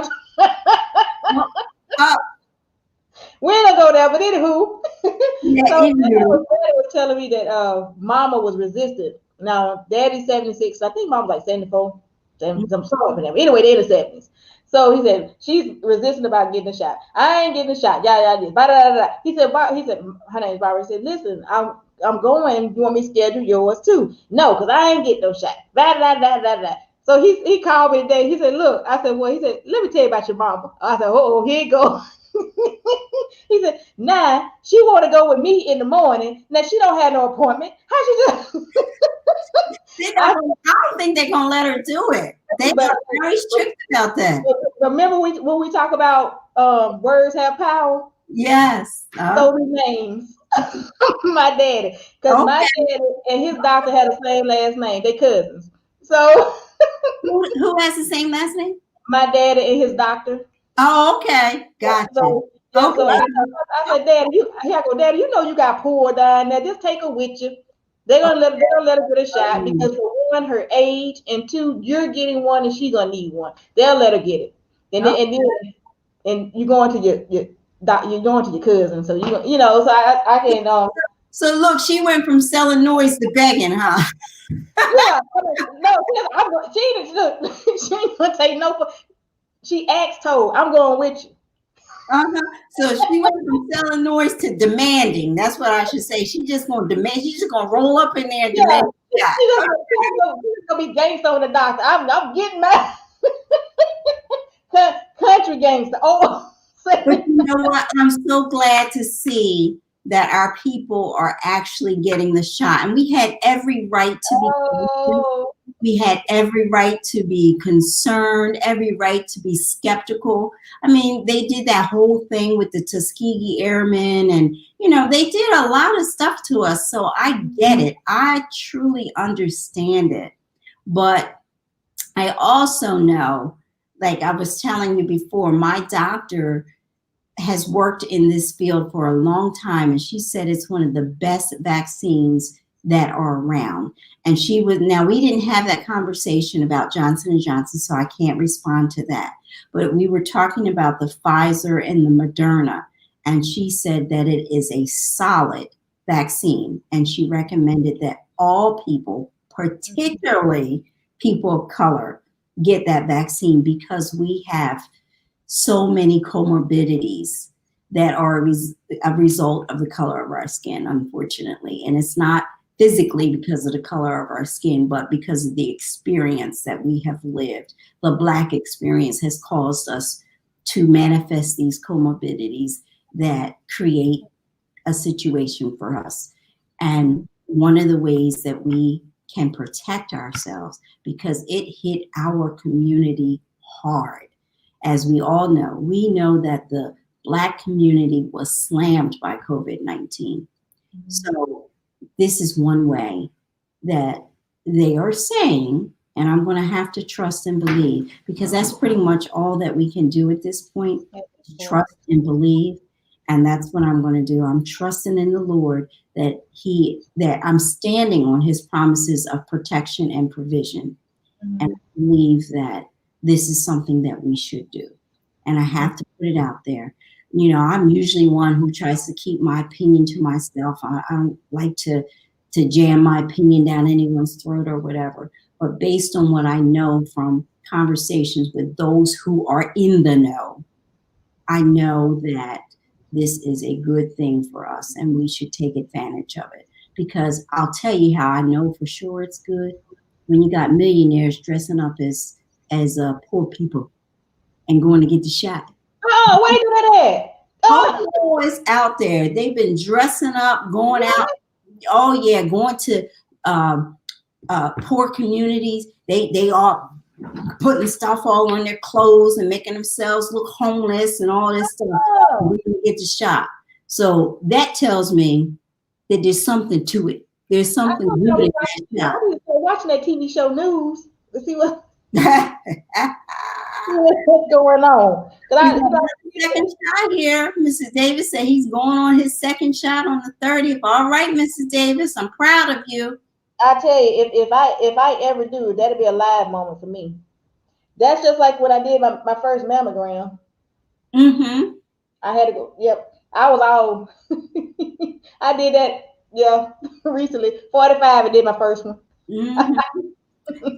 Well, uh, We ain't gonna go there, but anywho. yeah, So anywho. Daddy was telling me that Mama was resistant. Now Daddy's 76. I think Mom was like 74, some sort of them. Anyway, they're in the 70s. So he said she's resistant about getting a shot. I ain't getting a shot. Yeah, yeah, yeah. He said, her name's Barbara. He said, listen, I'm going. You want me to schedule yours too? No, because I ain't getting no shot. Blah, blah, blah, blah, blah. So he called me today. He said, look, I said, well, he said, let me tell you about your mama. I said, oh, here you go. He said, nah, she want to go with me in the morning. Now she don't have no appointment. How she do? I don't think they're gonna let her do it. They but, are very strict about that. remember when we talk about words have power? Yes. So do names. My daddy. Because my Okay. daddy and his doctor had the same last name. They cousins. So Who has the same last name? my daddy and his doctor. Oh, okay. Gotcha. So yeah, so Okay. I said, Daddy, Daddy, you know you got poor down there. Just take her with you. They're gonna let her get a shot because for one, her age, and two, you're getting one and she's gonna need one. They'll let her get it. And Oh, then you're going to you're going to your cousin. So so I can so look, she went from selling noise to begging, huh? yeah, no, she didn't look, she ain't gonna take no she asked told, I'm going with you. Uh-huh. So she went from selling noise to demanding. That's what I should say. She's just gonna demand. She's just gonna roll up in there and Yeah, demand a shot. she's gonna be gangster on the doctor. I'm getting my country gangster. Oh, But you know what? I'm so glad to see that our people are actually getting the shot. And we had every right to be concerned. oh, We had every right to be concerned, every right to be skeptical. I mean, they did that whole thing with the Tuskegee Airmen, and they did a lot of stuff to us. So I get it. I truly understand it. But I also know, like I was telling you before, my doctor has worked in this field for a long time, and she said it's one of the best vaccines that are around. And now we didn't have that conversation about Johnson & Johnson, so I can't respond to that. But we were talking about the Pfizer and the Moderna, and she said that it is a solid vaccine. And she recommended that all people, particularly people of color, get that vaccine because we have so many comorbidities that are a result of the color of our skin, unfortunately. And it's not physically because of the color of our skin, but because of the experience that we have lived. The Black experience has caused us to manifest these comorbidities that create a situation for us. And one of the ways that we can protect ourselves, because it hit our community hard. As we all know, we know that the Black community was slammed by COVID-19. Mm-hmm. So this is one way that they are saying, and I'm going to have to trust and believe, because that's pretty much all that we can do at this point, trust and believe. And that's what I'm going to do. I'm trusting in the Lord that I'm standing on his promises of protection and provision. Mm-hmm. And I believe that this is something that we should do. And I have to put it out there. I'm usually one who tries to keep my opinion to myself. I don't like to jam my opinion down anyone's throat or whatever. But based on what I know from conversations with those who are in the know, I know that this is a good thing for us and we should take advantage of it. Because I'll tell you how I know for sure it's good. When you got millionaires dressing up as poor people and going to get the shot. Oh, where they do that at? Oh, it's out there. They've been dressing up, going out. Oh yeah, going to poor communities. They are putting stuff all on their clothes and making themselves look homeless and all this stuff. We're gonna get the shot. So that tells me that there's something to it. There's I something thought I good was in watching, that I was watching that TV show News to see show. what's going on. We got another second shot here. Mrs. Davis said he's going on his second shot on the 30th. All right, Mrs. Davis, I'm proud of you. I tell you, if I ever do, that'll be a live moment for me. That's just like when I did my first mammogram. Mm-hmm. I had to go. Yep, I was all. I did that. Yeah, recently. 45. I did my first one. Mm-hmm.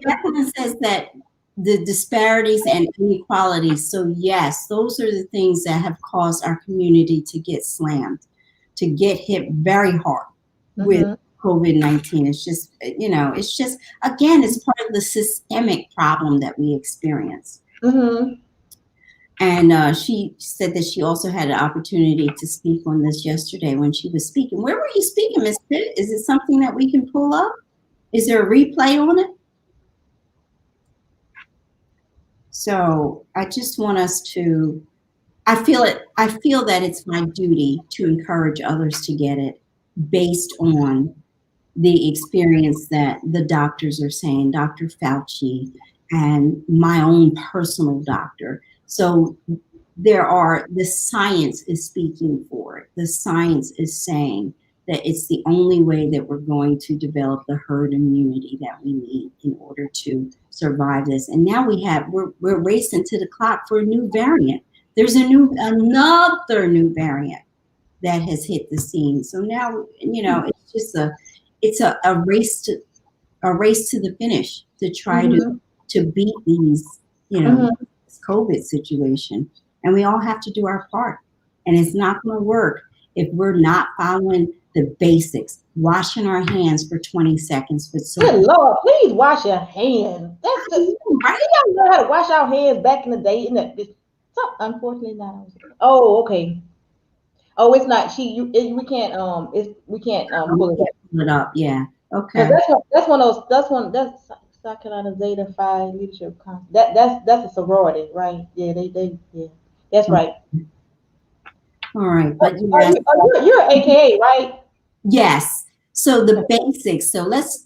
Jacqueline says that the disparities and inequalities. So yes, those are the things that have caused our community to get slammed, to get hit very hard with Mm-hmm. COVID-19. It's just, it's just, again, it's part of the systemic problem that we experience. Mm-hmm. And she said that she also had an opportunity to speak on this yesterday when she was speaking. Where were you speaking, Miss Pitt? Is it something that we can pull up? Is there a replay on it? So I just want us to, I feel that it's my duty to encourage others to get it based on the experience that the doctors are saying, Dr. Fauci and my own personal doctor. So the science is speaking for it. The science is saying that it's the only way that we're going to develop the herd immunity that we need in order to survive this. And now we're racing to the clock for a new variant. There's another new variant that has hit the scene. So now, it's just a race to the finish to try Mm-hmm. to beat these, Mm-hmm. this COVID situation. And we all have to do our part. And it's not going to work if we're not following the basics, washing our hands for 20 seconds with soap. Good Lord, please wash your hands. That's the. Right? We don't know how to wash our hands back in the day. Unfortunately not. Oh, okay. Oh, it's not. We can't. We can't pull it up. Pull it up. Yeah. Because Okay. that's one of those. That's South Carolina Zeta Phi Leadership Conference. That's a sorority, right? Yeah, yeah. That's right. All right. But yes. You're AKA, right? Yes. So the basics. So let's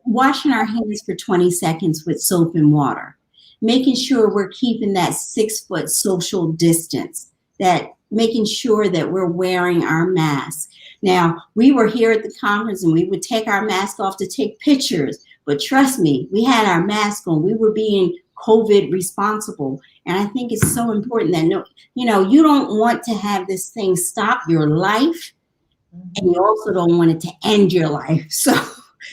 washing our hands for 20 seconds with soap and water, making sure we're keeping that 6-foot social distance, that making sure that we're wearing our mask. Now, we were here at the conference and we would take our mask off to take pictures, but trust me, we had our mask on. We were being COVID responsible. And I think it's so important that you don't want to have this thing stop your life. And you also don't want it to end your life. So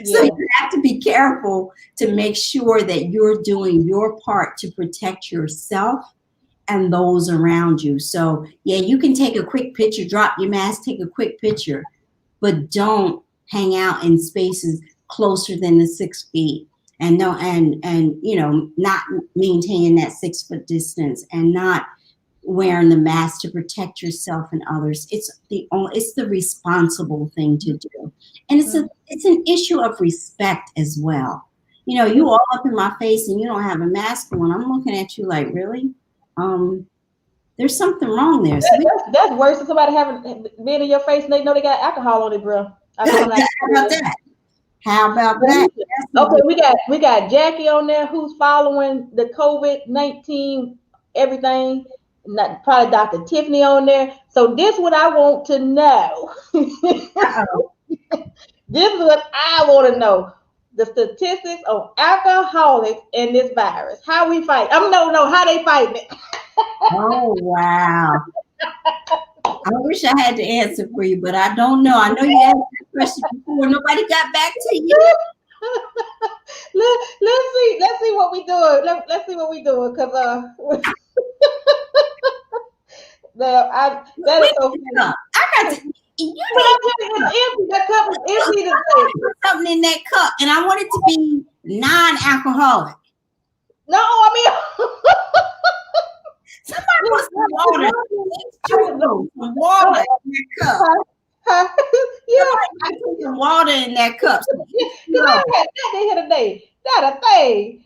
you have to be careful to make sure that you're doing your part to protect yourself and those around you. So yeah, you can take a quick picture, drop your mask, take a quick picture, but don't hang out in spaces closer than the 6 feet. And not maintaining that 6-foot distance and not wearing the mask to protect yourself and others. It's the responsible thing to do. And it's an issue of respect as well. You all up in my face and you don't have a mask on. I'm looking at you like, really? There's something wrong there. So That's worse than somebody having been in your face and they know they got alcohol on it, bro. How about that? How about that? Okay, we got Jackie on there who's following the COVID-19 everything. Not probably Dr. Tiffany on there. So this is what I want to know. This is what I want to know. The statistics on alcoholics and this virus. How we fight. No, how they fighting it. Oh wow. I wish I had the answer for you, but I don't know. I know you asked that question before. Nobody got back to you. Let's see what we doing. Let's see what we doing because that is so funny. I got to. That cup is empty today. Put something in that cup, and I want it to be non-alcoholic. No, I mean. Somebody put some water. Some water in that cup. Yeah, I put some water in that cup. Because I had that here today. Not a thing.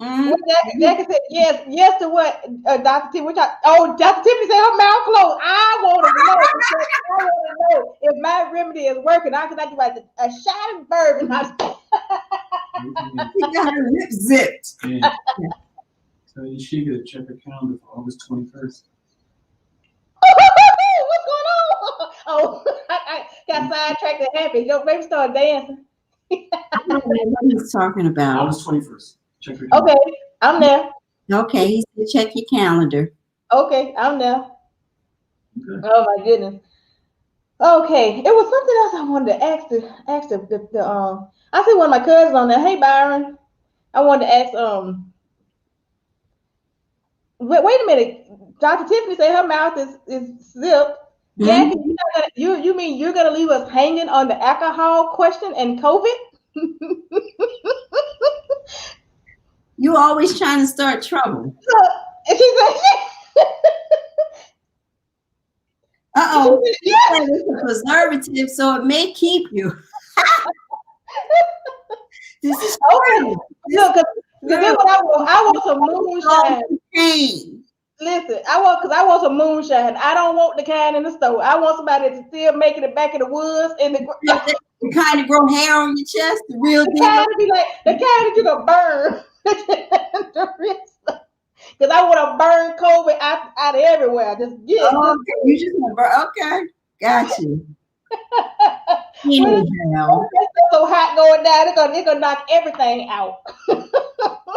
Mm-hmm. What Jackie said, yes to what Dr. Tiffany, Dr. Tiffany said her mouth closed. I want to know. I want to know if my remedy is working. I can do like a shot of bourbon. She got her lip zipped. Yeah. So Yashica to check her calendar for August 21st. What's going on? Oh, I got sidetracked and happy. Yo, baby started dancing. I don't know what he's talking about. August 21st. Check her calendar. Okay, I'm there. Okay, he said check your calendar. Okay, I'm there. Okay. Oh my goodness. Okay, it was something else I wanted to ask I see one of my cousins on there. Hey Byron, I wanted to ask wait a minute. Dr. Tiffany said her mouth is zipped. Jackie, you mean you're gonna leave us hanging on the alcohol question and COVID? You always trying to start trouble. And she said, Uh-oh. It's a preservative, so it may keep you. This is okay. Look, because I want some moonshine. Pain. Listen, I want some moonshine. I don't want the kind in the store. I want somebody that's still making it back in the woods in the kind of grow hair on your chest, the real deal. Kind to be like the kind that you gonna burn. Because I want to burn COVID out everywhere. Just get it. Okay, you just want to burn. Okay, got you. Anyhow. It's so hot going down, it's gonna knock everything out.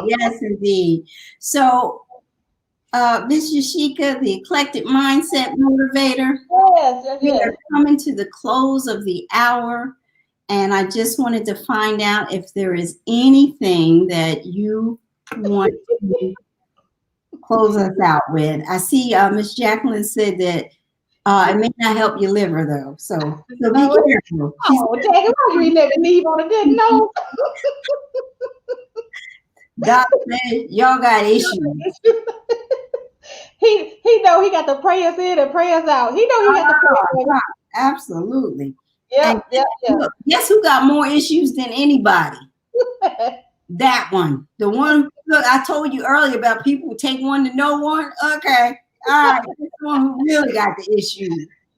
Yes, indeed. So, Miss Yashica, the Eclectic Mindset Motivator. Yes. We are coming to the close of the hour, and I just wanted to find out if there is anything that you want to close us out with. I see Miss Jacqueline said that it may not help your liver, though. So be careful. Oh, Jackie, why you let me leave on a good note? Doc said y'all got issues. He know he got to pray us in and pray us out. He know he got to pray us in. Absolutely. Yep. Look, guess who got more issues than anybody? That one. The one, look, I told you earlier about people who take one to know one. Okay. All right. This one who really got the issue.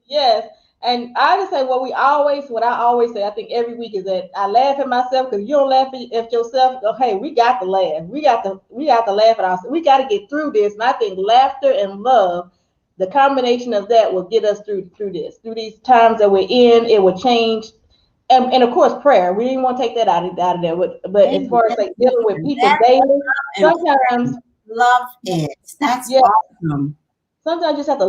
Yes. And I just say what I always say, I think every week is that I laugh at myself because you don't laugh at yourself. Hey, we got to laugh. We got to laugh at ourselves. We got to get through this. And I think laughter and love, the combination of that will get us through this. Through these times that we're in, it will change. And of course, prayer. We didn't want to take that out of there. But as far as like dealing with people daily, sometimes love it. That's awesome. Sometimes you have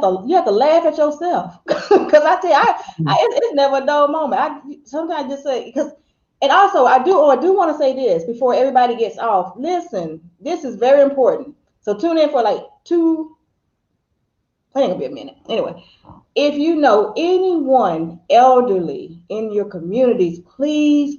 to laugh at yourself because I tell you, it's never a dull moment. I sometimes just say and also I do want to say this before everybody gets off. Listen, this is very important. So tune in for like I think it'll be a minute. Anyway, if you know anyone elderly in your communities, please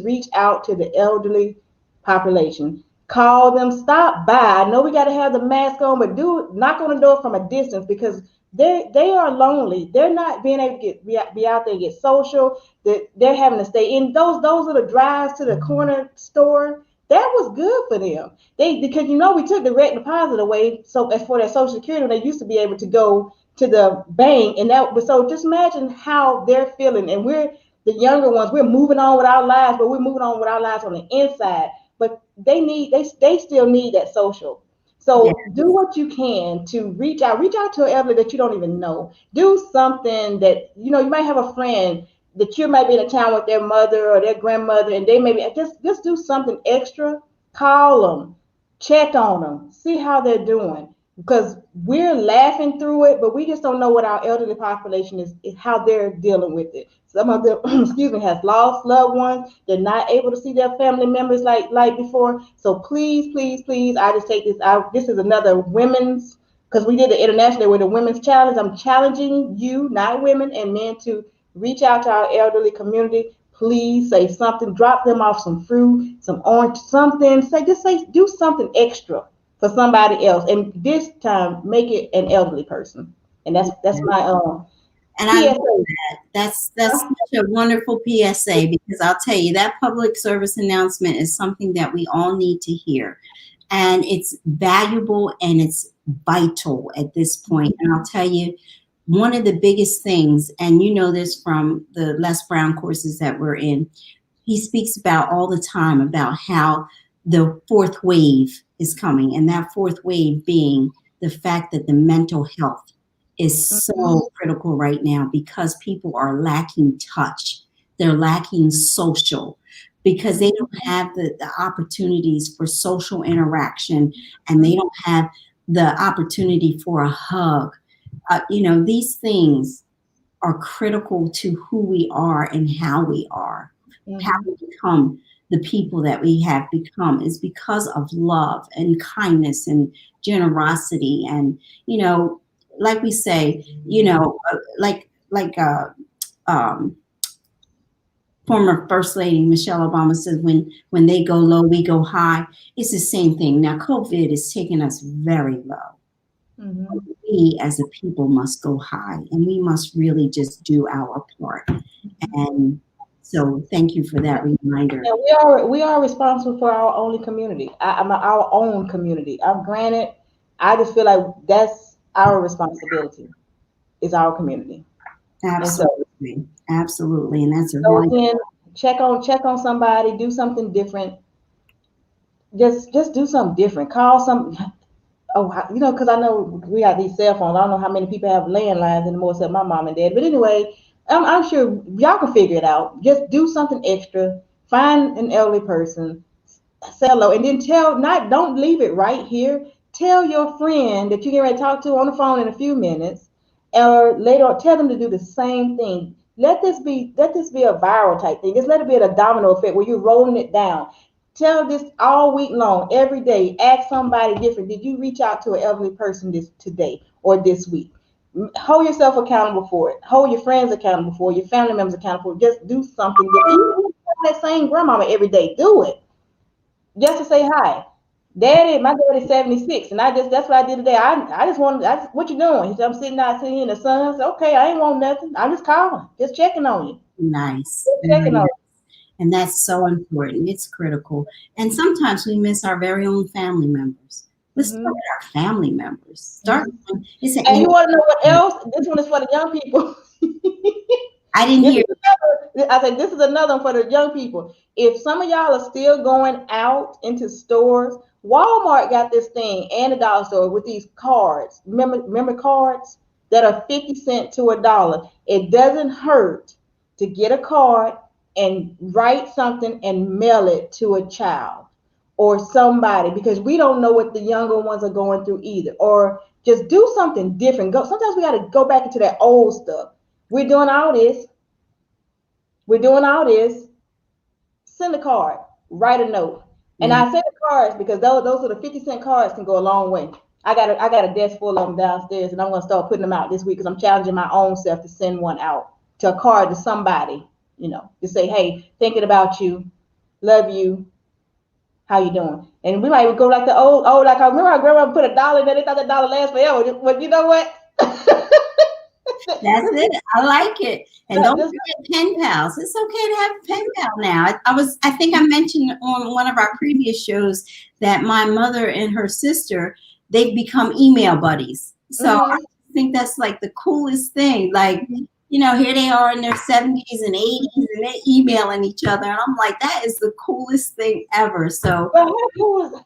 reach out to the elderly population. Call them, stop by. I know we got to have the mask on, but knock on the door from a distance because they are lonely. They're not being able to be out there and get social. They're having to stay in. Those little drives to the corner store, that was good for them. Because we took direct deposit away. So as for their Social Security, they used to be able to go to the bank, and that was so. Just imagine how they're feeling. And we're the younger ones. We're moving on with our lives, but we're moving on with our lives on the inside. But they still need that social. So do what you can to reach out to an elderly that you don't even know. Do something that you might have a friend that you might be in a town with their mother or their grandmother, and they maybe just do something extra. Call them, check on them, see how they're doing. Because we're laughing through it, but we just don't know what our elderly population is how they're dealing with it. Some of them, has lost loved ones. They're not able to see their family members like before. So please, I just take this out. This is another women's, because we did the international with the women's challenge. I'm challenging you, not women and men, to reach out to our elderly community. Please say something. Drop them off some fruit, some orange, something. Do something extra for somebody else, and this time make it an elderly person. And that's my And I love that. That's such a wonderful PSA, because I'll tell you, that public service announcement is something that we all need to hear. And it's valuable and it's vital at this point. And I'll tell you, one of the biggest things, and you know this from the Les Brown courses that we're in, he speaks about all the time about how the fourth wave is coming, and that fourth wave being the fact that the mental health is so critical right now, because people are lacking touch. They're lacking social, because they don't have the opportunities for social interaction, and they don't have the opportunity for a hug. These things are critical to who we are and how we are, how we become the people that we have become, is because of love and kindness and generosity. And, like we say, um, former First Lady Michelle Obama says, when they go low, we go high. It's the same thing. Now, COVID is taking us very low. We as a people must go high, and we must really just do our part. And so thank you for that reminder. Yeah, we are responsible for our own community. Our own community. I'm granted. I just feel like that's our responsibility. Is our community. Absolutely, absolutely, and that's a So really again, check on somebody. Do something different. Just do something different. Call some. Oh, because I know we have these cell phones. I don't know how many people have landlines anymore, except my mom and dad. But anyway, I'm sure y'all can figure it out. Just do something extra. Find an elderly person, say hello, and then don't leave it right here. Tell your friend that you get ready to talk to on the phone in a few minutes, or later on, tell them to do the same thing. Let this be a viral type thing. Just let it be a domino effect where you're rolling it down. Tell this all week long, every day. Ask somebody different. Did you reach out to an elderly person today or this week? Hold yourself accountable for it. Hold your friends accountable for it. Your family members accountable. Just do something. Even that same grandmama every day, do it. Just to say hi. My daddy's 76, and that's what I did today. I just wanted, what you doing? He said, I'm sitting in the sun. I said, okay, I ain't want nothing. I'm just calling, just checking on you. nice. Just checking on you. And that's so important. It's critical. And sometimes we miss our very own family members. Let's start with our family members. Start. And you want to know what else? This one is for the young people. I didn't hear. I said, this is another one for the young people. If some of y'all are still going out into stores, Walmart got this thing, and the dollar store, with these cards. Remember cards that are 50 cents to $1. It doesn't hurt to get a card and write something and mail it to a child or somebody, because we don't know what the younger ones are going through either. Or just do something different. Sometimes we got to go back into that old stuff. We're doing all this. Send a card, write a note. And I send the cards because those are the 50-cent cards, can go a long way. I got a desk full of them downstairs, and I'm going to start putting them out this week, because I'm challenging my own self to send one out, to a card to somebody, to say, hey, thinking about you, love you, how you doing? And we might go like the old, like I remember our grandma put $1 in there. They thought that dollar lasts forever. But you know what? That's it. I like it. And don't forget pen pals. It's okay to have a pen pal now. I think I mentioned on one of our previous shows that my mother and her sister, they've become email buddies. So I think that's like the coolest thing. Like, here they are in their 70s and 80s, and they're emailing each other. And I'm like, that is the coolest thing ever. So well,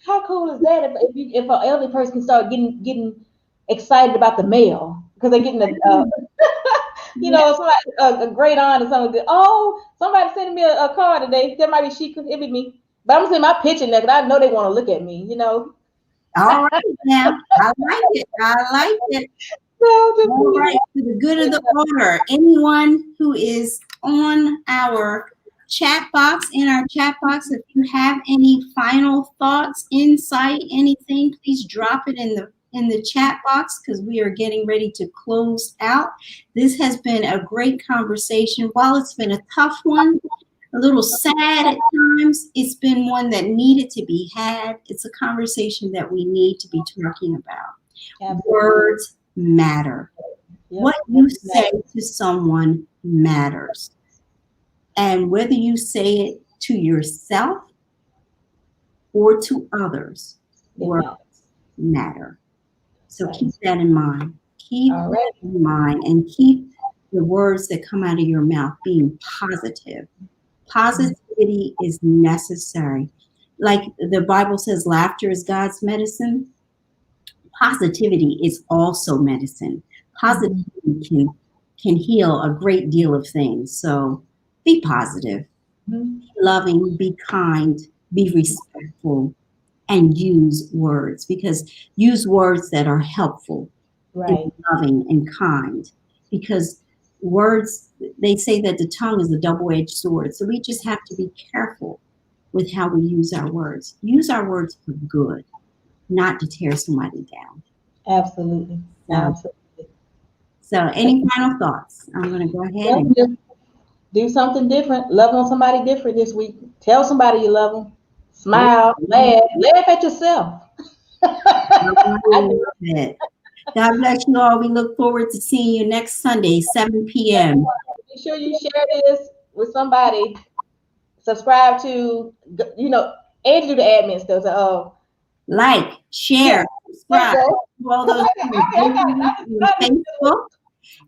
how cool is that if an elderly person can start getting excited about the mail, because they're getting a great aunt or something. Oh, somebody sending me a card today. That might be Yashica. It be me. But I'm gonna send my picture in there, because I know they want to look at me. All right, now I like it. All right, for the good of the order, anyone who is on our chat box, if you have any final thoughts, insight, anything, please drop it in the chat box, because we are getting ready to close out. This has been a great conversation. While it's been a tough one, a little sad at times, it's been one that needed to be had. It's a conversation that we need to be talking about. Absolutely. Words matter. Yep. What you say to someone matters. And whether you say it to yourself or to others, It words matters. matter. So Right. keep that in mind. Keep All that right. in mind and keep the words that come out of your mouth being positive. Positivity is necessary. Like the Bible says, laughter is God's medicine. Positivity is also medicine. Mhm. Positivity can heal a great deal of things. So be positive, Mhm. be loving, be kind, be respectful, and use words because use words that are helpful and Right. loving and kind because words they say that the tongue is a double-edged sword, so we just have to be careful with how we use our words for good, not to tear somebody down. Absolutely. So, Absolutely. any final thoughts? I'm going to go ahead Well, and just do something different. Love on somebody different this week. Tell somebody you love them. Smile, laugh at yourself. I do. God bless you all. We look forward to seeing you next Sunday, 7 p.m. Make sure you share this with somebody. Subscribe to, Angie do the admin stuff. So, Like, yeah, share, there you subscribe, go. do all those things. Visit us on I can do it. Facebook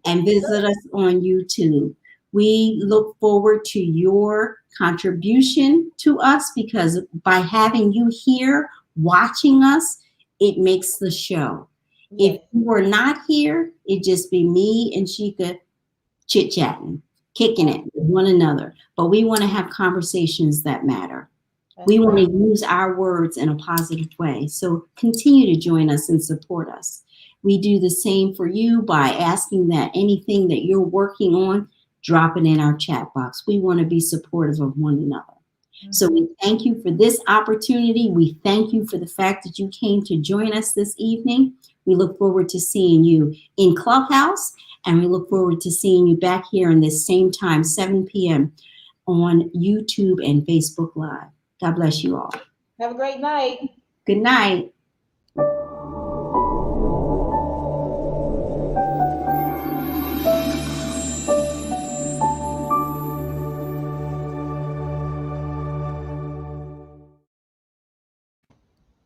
and visit us on YouTube. We look forward to your contribution to us because by having you here watching us, it makes the show. If Yes, you were not here, it'd just be me and Sheikah chit chatting, kicking it with one another. But we want to have conversations that matter. that's We want to right. use our words in a positive way. So continue to join us and support us. We do the same for you by asking that anything that you're working on, drop it in our chat box. We want to be supportive of one another. So we thank you for this opportunity. We thank you for the fact that you came to join us this evening. We look forward to seeing you in Clubhouse, and we look forward to seeing you back here in this same time, 7 p.m. on YouTube and Facebook Live. God bless you all. Have a great night. Good night.